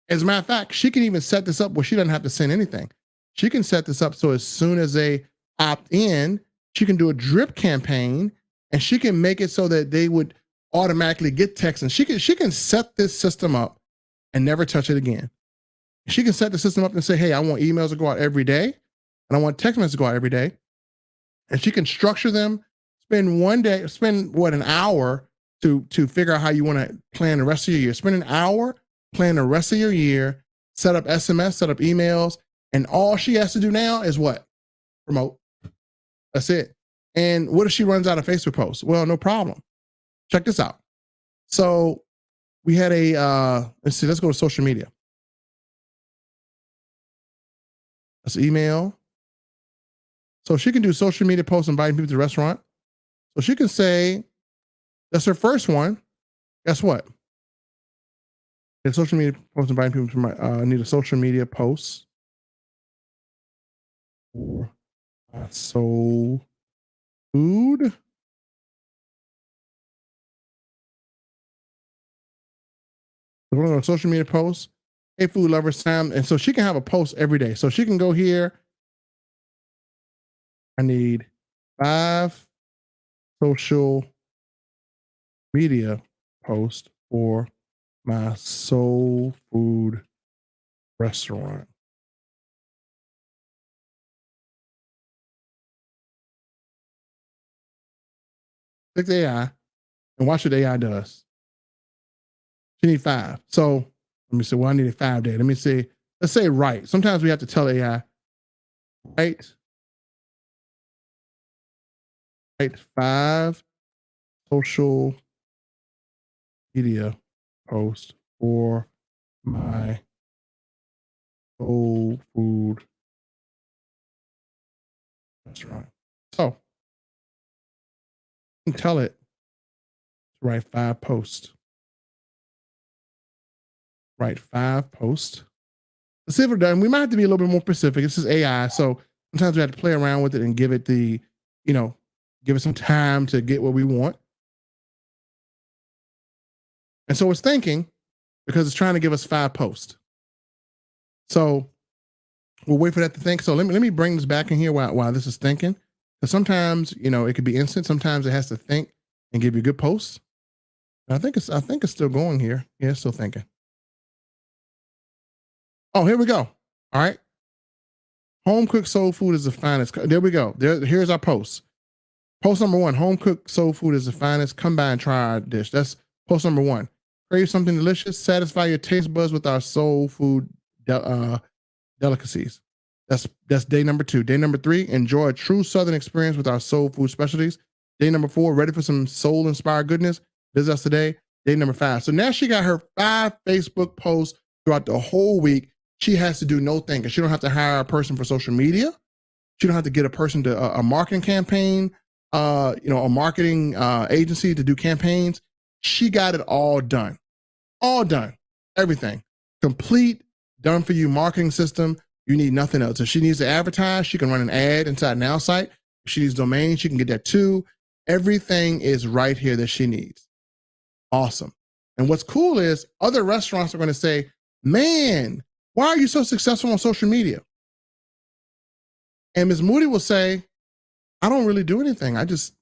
As a matter of fact, she can even set this up where she doesn't have to send anything. She can set this up so as soon as they opt in, She can do a drip campaign, and she can make it so that they would automatically get texts. And she can set this system up and never touch it again. She can set the system up and say, hey, I want emails to go out every day, and I want text messages to go out every day. And she can structure them, spend an hour to figure out how you want to plan the rest of your year. Spend an hour, plan the rest of your year, set up SMS, set up emails, and all she has to do now is what? Promote. That's it. And what if she runs out of Facebook posts? Well, no problem. Check this out. So we had let's go to social media. That's email. So she can do social media posts inviting people to the restaurant. So she can say, that's her first one. Guess what? A social media post inviting people to my, need a social media post for soul food. We're going to social media posts. Hey, food lovers, Sam. And so she can have a post every day. So she can go here. I need 5 social media posts for my soul food restaurant. Click the AI and watch what the AI does. She needs 5. So let me see. Well, I needed 5 days. Let me see. Let's say right. Sometimes we have to tell AI, write 5 social media posts for my soul food restaurant. So you can tell it to write 5 posts. Write 5 posts. Let's see if we're done. We might have to be a little bit more specific. This is AI, so sometimes we have to play around with it and give it give it some time to get what we want. And so it's thinking because it's trying to give us 5 posts. So we'll wait for that to think. So let me bring this back in here while this is thinking. Because sometimes, it could be instant. Sometimes it has to think and give you good posts. And I think it's still going here. Yeah, it's still thinking. Oh, here we go. All right. Home cooked soul food is the finest. There we go. Here's our post. Post number 1, home cooked soul food is the finest. Come by and try our dish. That's post number 1. Crave something delicious. Satisfy your taste buds with our soul food delicacies. That's day number 2. Day number 3, enjoy a true Southern experience with our soul food specialties. Day number 4, ready for some soul inspired goodness? Visit us today. Day number 5. So now she got her 5 Facebook posts throughout the whole week. She has to do no thinking. She don't have to hire a person for social media. She don't have to get a person to a marketing campaign, a marketing agency to do campaigns. She got it all done. All done. Everything. Complete, done for you marketing system. You need nothing else. If she needs to advertise, she can run an ad inside Now site. If she needs domain, she can get that too. Everything is right here that she needs. Awesome. And what's cool is other restaurants are going to say, man, why are you so successful on social media? And Ms. Moody will say, I don't really do anything. I just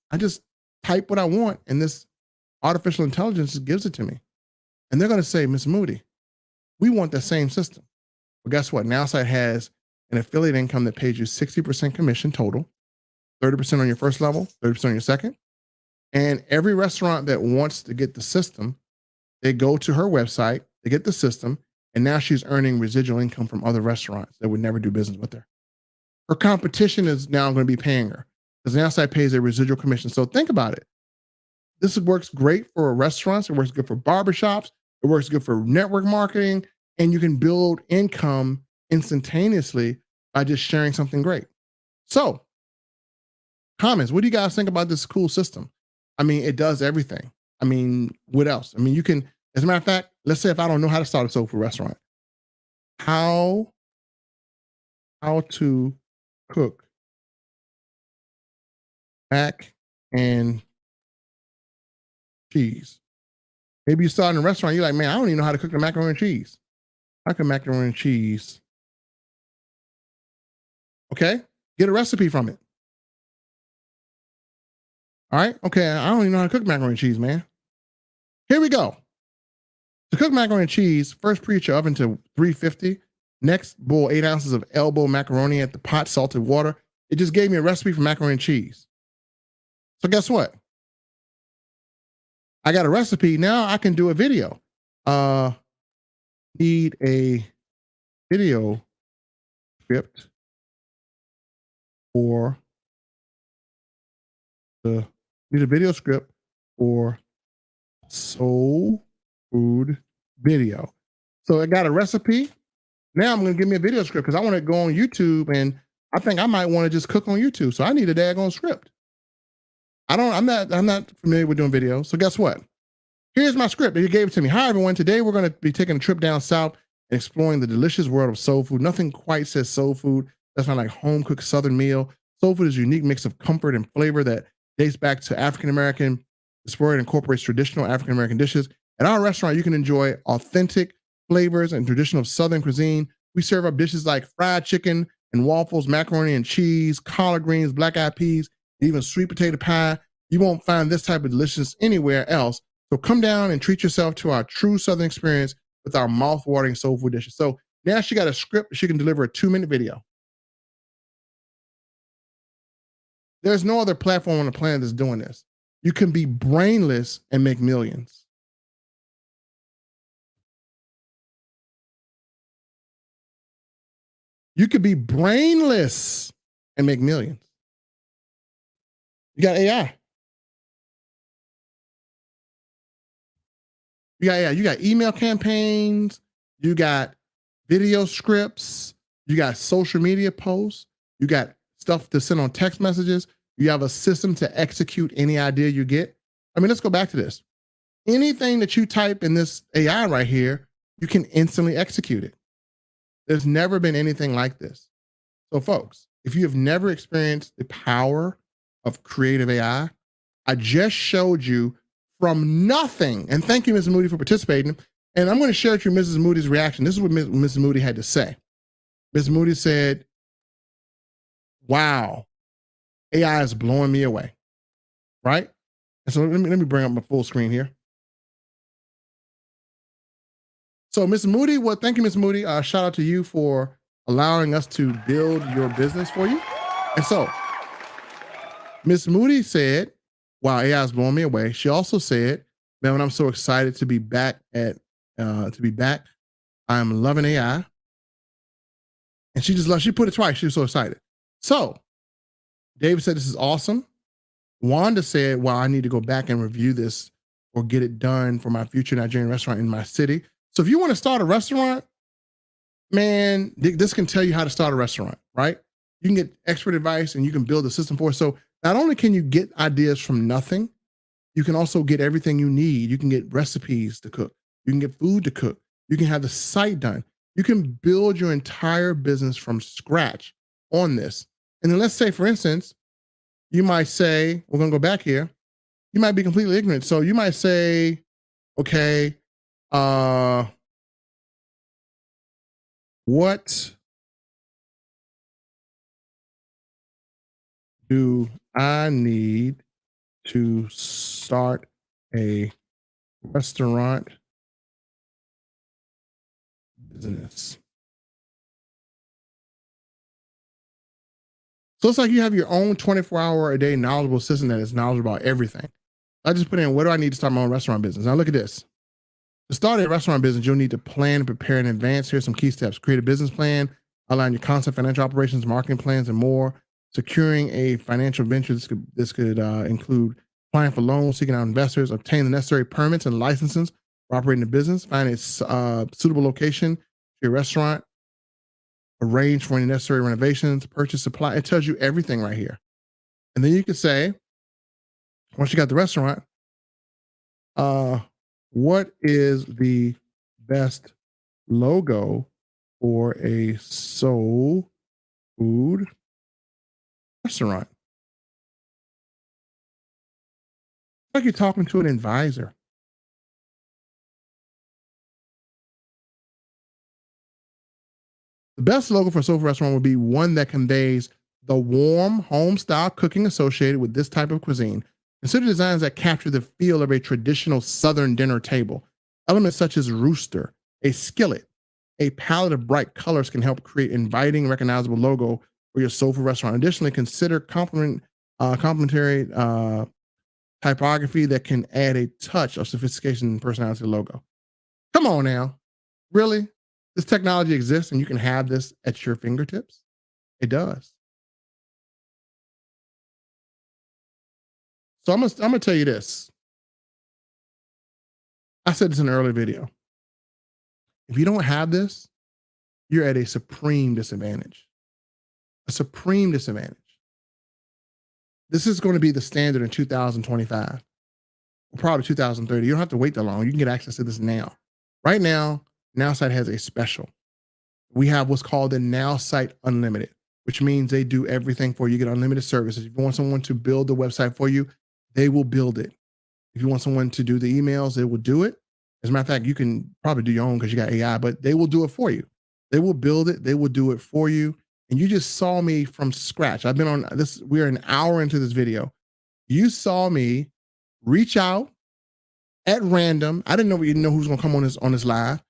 type what I want, and this artificial intelligence gives it to me. And they're going to say, Ms. Moody, we want that same system. Well, guess what? NowSite has an affiliate income that pays you 60% commission total, 30% on your first level, 30% on your second. And every restaurant that wants to get the system, they go to her website, they get the system, and now she's earning residual income from other restaurants that would never do business with her. Her competition is now going to be paying her because NowSite pays a residual commission. So think about it. This works great for restaurants. It works good for barbershops. It works good for network marketing. And you can build income instantaneously by just sharing something great. So, comments. What do you guys think about this cool system? I mean, it does everything. I mean, what else? I mean, you can, as a matter of fact, let's say if I don't know how to start a soul food restaurant, how to cook mac and cheese. Maybe you start in a restaurant, you're like, man, I don't even know how to cook the macaroni and cheese. How can macaroni and cheese? Okay, get a recipe from it. All right. Okay. I don't even know how to cook macaroni and cheese, man. Here we go. To cook macaroni and cheese, first preheat your oven to 350. Next, boil 8 ounces of elbow macaroni at the pot, salted water. It just gave me a recipe for macaroni and cheese. So guess what? I got a recipe. Now I can do a video. Need a video script for the need a video script for soul food video. So I got a recipe. Now I'm going to give me a video script because I want to go on YouTube, and I think I might want to just cook on YouTube. So I need a daggone script. I'm not familiar with doing videos. So guess what? Here's my script that you gave it to me. Hi everyone. Today we're going to be taking a trip down south and exploring the delicious world of soul food. Nothing quite says soul food. That's not like home cooked Southern meal. Soul food is a unique mix of comfort and flavor that dates back to African American. This word incorporates traditional African American dishes. At our restaurant, you can enjoy authentic flavors and traditional Southern cuisine. We serve up dishes like fried chicken and waffles, macaroni and cheese, collard greens, black eyed peas, even sweet potato pie. You won't find this type of deliciousness anywhere else. So come down and treat yourself to our true Southern experience with our mouth-watering soul food dishes. So now she got a script. She can deliver a 2-minute video. There's no other platform on the planet that's doing this. You can be brainless and make millions. You could be brainless and make millions. You got AI. You got email campaigns, you got video scripts, you got social media posts, you got stuff to send on text messages, you have a system to execute any idea you get. I mean, let's go back to this. Anything that you type in this AI right here, you can instantly execute it. There's never been anything like this. So folks, if you have never experienced the power of creative AI, I just showed you from nothing. And thank you, Mrs. Moody, for participating. And I'm going to share with you Mrs. Moody's reaction. This is what Mrs. Moody had to say. Mrs. Moody said, wow, AI is blowing me away. Right? And so let me bring up my full screen here. So Mrs. Moody, well, thank you, Mrs. Moody. Shout out to you for allowing us to build your business for you. And so Miss Moody said, wow, AI is blowing me away. She also said, man, I'm so excited to be back I'm loving AI. And she put it twice. She was so excited. So David said, this is awesome. Wanda said, well, I need to go back and review this or get it done for my future Nigerian restaurant in my city. So if you want to start a restaurant, man, this can tell you how to start a restaurant, right? You can get expert advice and you can build a system for it. So not only can you get ideas from nothing, you can also get everything you need. You can get recipes to cook. You can get food to cook. You can have the site done. You can build your entire business from scratch on this. And then let's say, for instance, you might say, we're going to go back here. You might be completely ignorant. So you might say, okay, what do I need to start a restaurant business? So it's like you have your own 24-hour-a-day knowledgeable assistant that is knowledgeable about everything. I just put in, what do I need to start my own restaurant business? Now look at this. To start a restaurant business, you'll need to plan and prepare in advance. Here's some key steps. Create a business plan, outline your concept, financial operations, marketing plans, and more. Securing a financial venture. This could include applying for loans, seeking out investors, obtain the necessary permits and licenses for operating the business, find a suitable location for your restaurant, arrange for any necessary renovations, purchase supply. It tells you everything right here. And then you can say, once you got the restaurant, what is the best logo for a soul food restaurant? It's like you're talking to an advisor. The best logo for a soul food restaurant would be one that conveys the warm home style cooking associated with this type of cuisine. Consider designs that capture the feel of a traditional Southern dinner table. Elements such as rooster, a skillet, a palette of bright colors can help create inviting, recognizable logo for your soulful restaurant. Additionally, consider complementary typography that can add a touch of sophistication and personality to the logo. Come on now. Really? This technology exists and you can have this at your fingertips? It does. So I'm gonna tell you this. I said this in an earlier video. If you don't have this, you're at a supreme disadvantage. A supreme disadvantage. This is going to be the standard in 2025, or probably 2030. You don't have to wait that long. You can get access to this now. Right now, NowSite has a special. We have what's called the NowSite Unlimited, which means they do everything for you. You get unlimited services. If you want someone to build the website for you, they will build it. If you want someone to do the emails, they will do it. As a matter of fact, you can probably do your own because you got AI, but they will do it for you. They will build it. They will do it for you. And you just saw me from scratch. I've been on this. We're an hour into this video. You saw me reach out at random. I didn't know who's going to come on this live.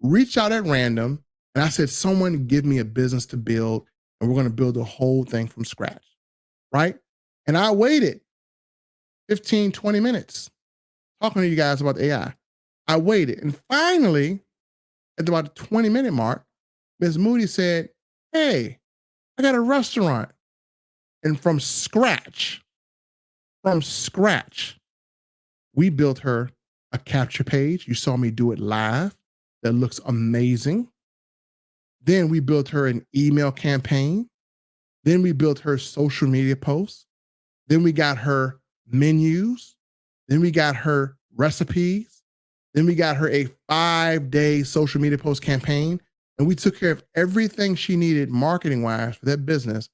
Reach out at random. And I said, someone give me a business to build, and we're going to build the whole thing from scratch. Right. And I waited 15, 20 minutes talking to you guys about the AI. I waited. And finally, at about the 20-minute mark, Ms. Moody said, hey, I got a restaurant. And from scratch, we built her a capture page. You saw me do it live. That looks amazing. Then we built her an email campaign. Then we built her social media posts. Then we got her menus. Then we got her recipes. Then we got her a 5-day social media post campaign. And we took care of everything she needed marketing wise for that business.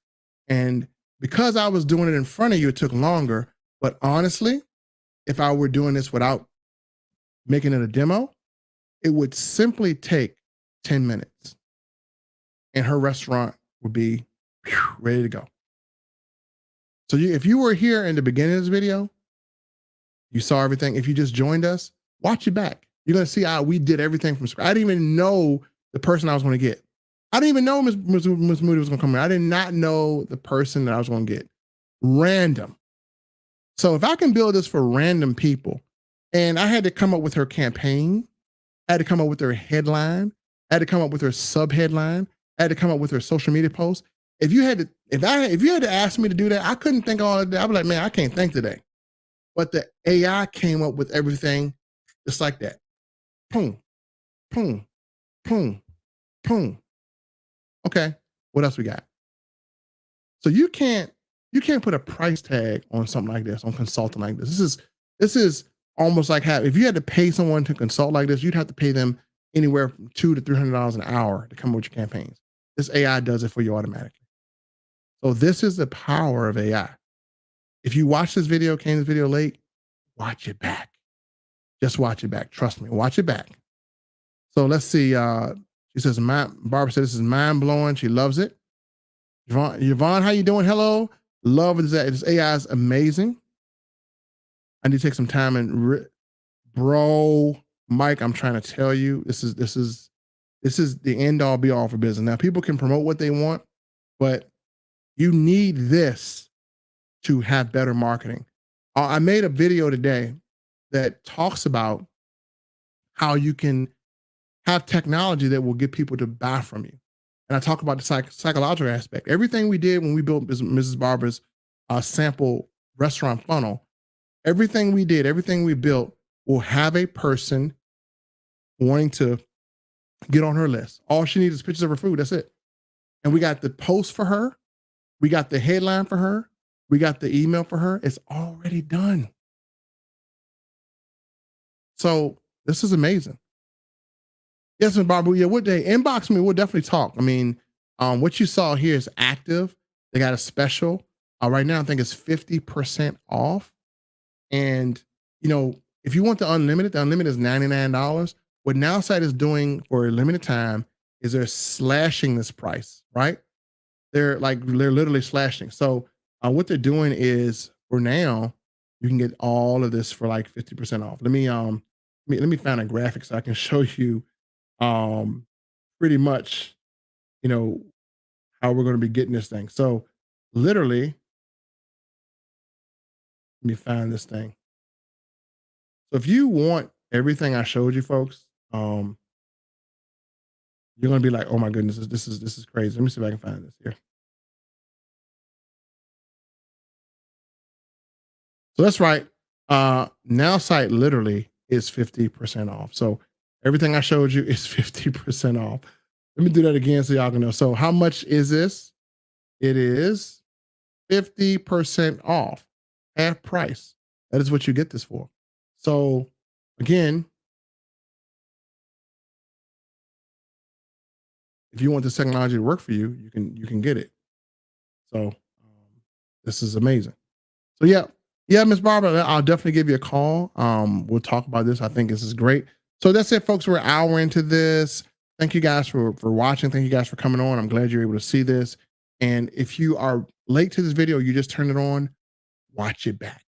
And because I was doing it in front of you, it took longer. But honestly, if I were doing this without making it a demo, it would simply take 10 minutes. And her restaurant would be ready to go. So if you were here in the beginning of this video, you saw everything. If you just joined us, watch it back. You're going to see how we did everything from scratch. I didn't even know the person I was going to get. I didn't even know Ms. Moody was going to come in. I did not know the person that I was going to get. Random. So if I can build this for random people, and I had to come up with her campaign, I had to come up with her headline, I had to come up with her sub-headline, I had to come up with her social media post. If you had to ask me to do that, I couldn't think all of that. I'd be like, man, I can't think today. But the AI came up with everything just like that. Boom, boom, boom, boom. Okay, what else we got? So you can't put a price tag on something like this, on consulting like this. This is almost like if you had to pay someone to consult like this, you'd have to pay them anywhere from $200 to $300 an hour to come up with your campaigns. This AI does it for you automatically. So this is the power of AI. If you watch this video, came to this video late, watch it back. Just watch it back. Trust me, watch it back. So let's see. She says, Barbara said, this is mind blowing. She loves it. Yvonne, how you doing? Hello. Love this. This AI is amazing. I need to take some time and bro, Mike, I'm trying to tell you, this is the end all be all for business. Now people can promote what they want, but you need this to have better marketing. I made a video today that talks about how you can have technology that will get people to buy from you. And I talk about the psychological aspect. Everything we did when we built Mrs. Barbara's sample restaurant funnel, everything we did, everything we built will have a person wanting to get on her list. All she needs is pictures of her food. That's it. And we got the post for her. We got the headline for her. We got the email for her. It's already done. So this is amazing. Yes, Ms. Barbara. Yeah, what day? Inbox me. We'll definitely talk. I mean, what you saw here is active. They got a special. Right now, I think it's 50% off. And, if you want the unlimited is $99. What NowSite is doing for a limited time is they're slashing this price, right? They're literally slashing. So what they're doing is for now, You can get all of this for like 50% off. Let me find a graphic so I can show you um pretty much, you know, how we're going to be getting this thing. So literally, let me find this thing. So if you want everything I showed you folks, you're gonna be like, oh my goodness, this is crazy. Let me see if I can find this here. So that's right. Now site literally is 50% off. So everything I showed you is 50% off. Let me do that again so y'all can know. So how much is this? It is 50% off, half price. That is what you get this for. So again, if you want this technology to work for you, you can get it. So this is amazing. So yeah, yeah, Miss Barbara, I'll definitely give you a call. We'll talk about this. I think this is great. So that's it, folks. We're an hour into this. Thank you guys for watching. Thank you guys for coming on. I'm glad you're able to see this. And if you are late to this video, you just turned it on, watch it back.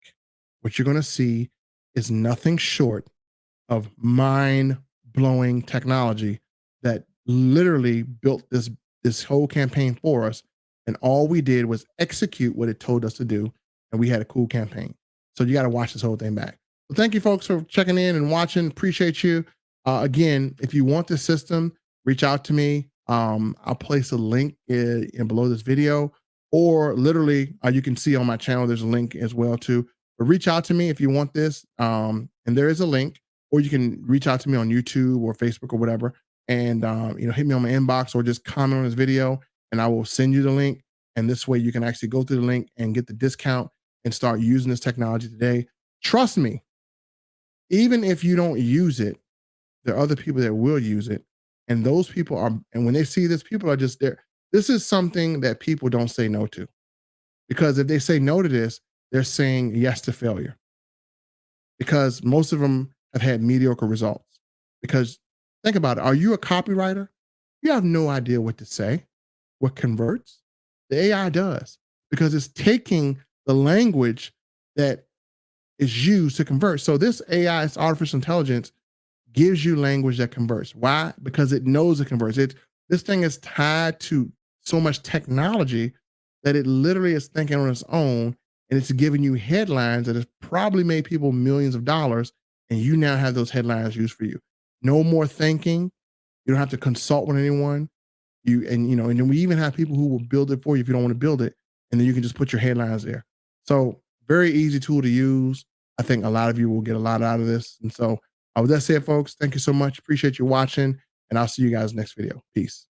What you're gonna see is nothing short of mind blowing technology that literally built this whole campaign for us. And all we did was execute what it told us to do. And we had a cool campaign. So you got to watch this whole thing back. So thank you folks for checking in and watching. Appreciate you. Again, if you want the system, reach out to me. I'll place a link in below this video, or literally you can see on my channel, there's a link as well too. But reach out to me if you want this. And there is a link, or you can reach out to me on YouTube or Facebook or whatever, and hit me on my inbox or just comment on this video, and I will send you the link. And this way, you can actually go through the link and get the discount and start using this technology today. Trust me, even if you don't use it, there are other people that will use it, and those people are. And when they see this, people are just there. This is something that people don't say no to, because if they say no to this, they're saying yes to failure, because most of them have had mediocre results. Because think about it, are you a copywriter? You have no idea what to say, what converts. The AI does, because it's taking the language that is used to convert. So this AI, it's artificial intelligence, gives you language that converts. Why? Because it knows it converts. This thing is tied to so much technology that it literally is thinking on its own, and it's giving you headlines that has probably made people millions of dollars, and you now have those headlines used for you. No more thinking. You don't have to consult with anyone. And then we even have people who will build it for you if you don't want to build it, and then you can just put your headlines there. So very easy tool to use. I think a lot of you will get a lot out of this. And so with that said, folks, thank you so much. Appreciate you watching, and I'll see you guys next video. Peace.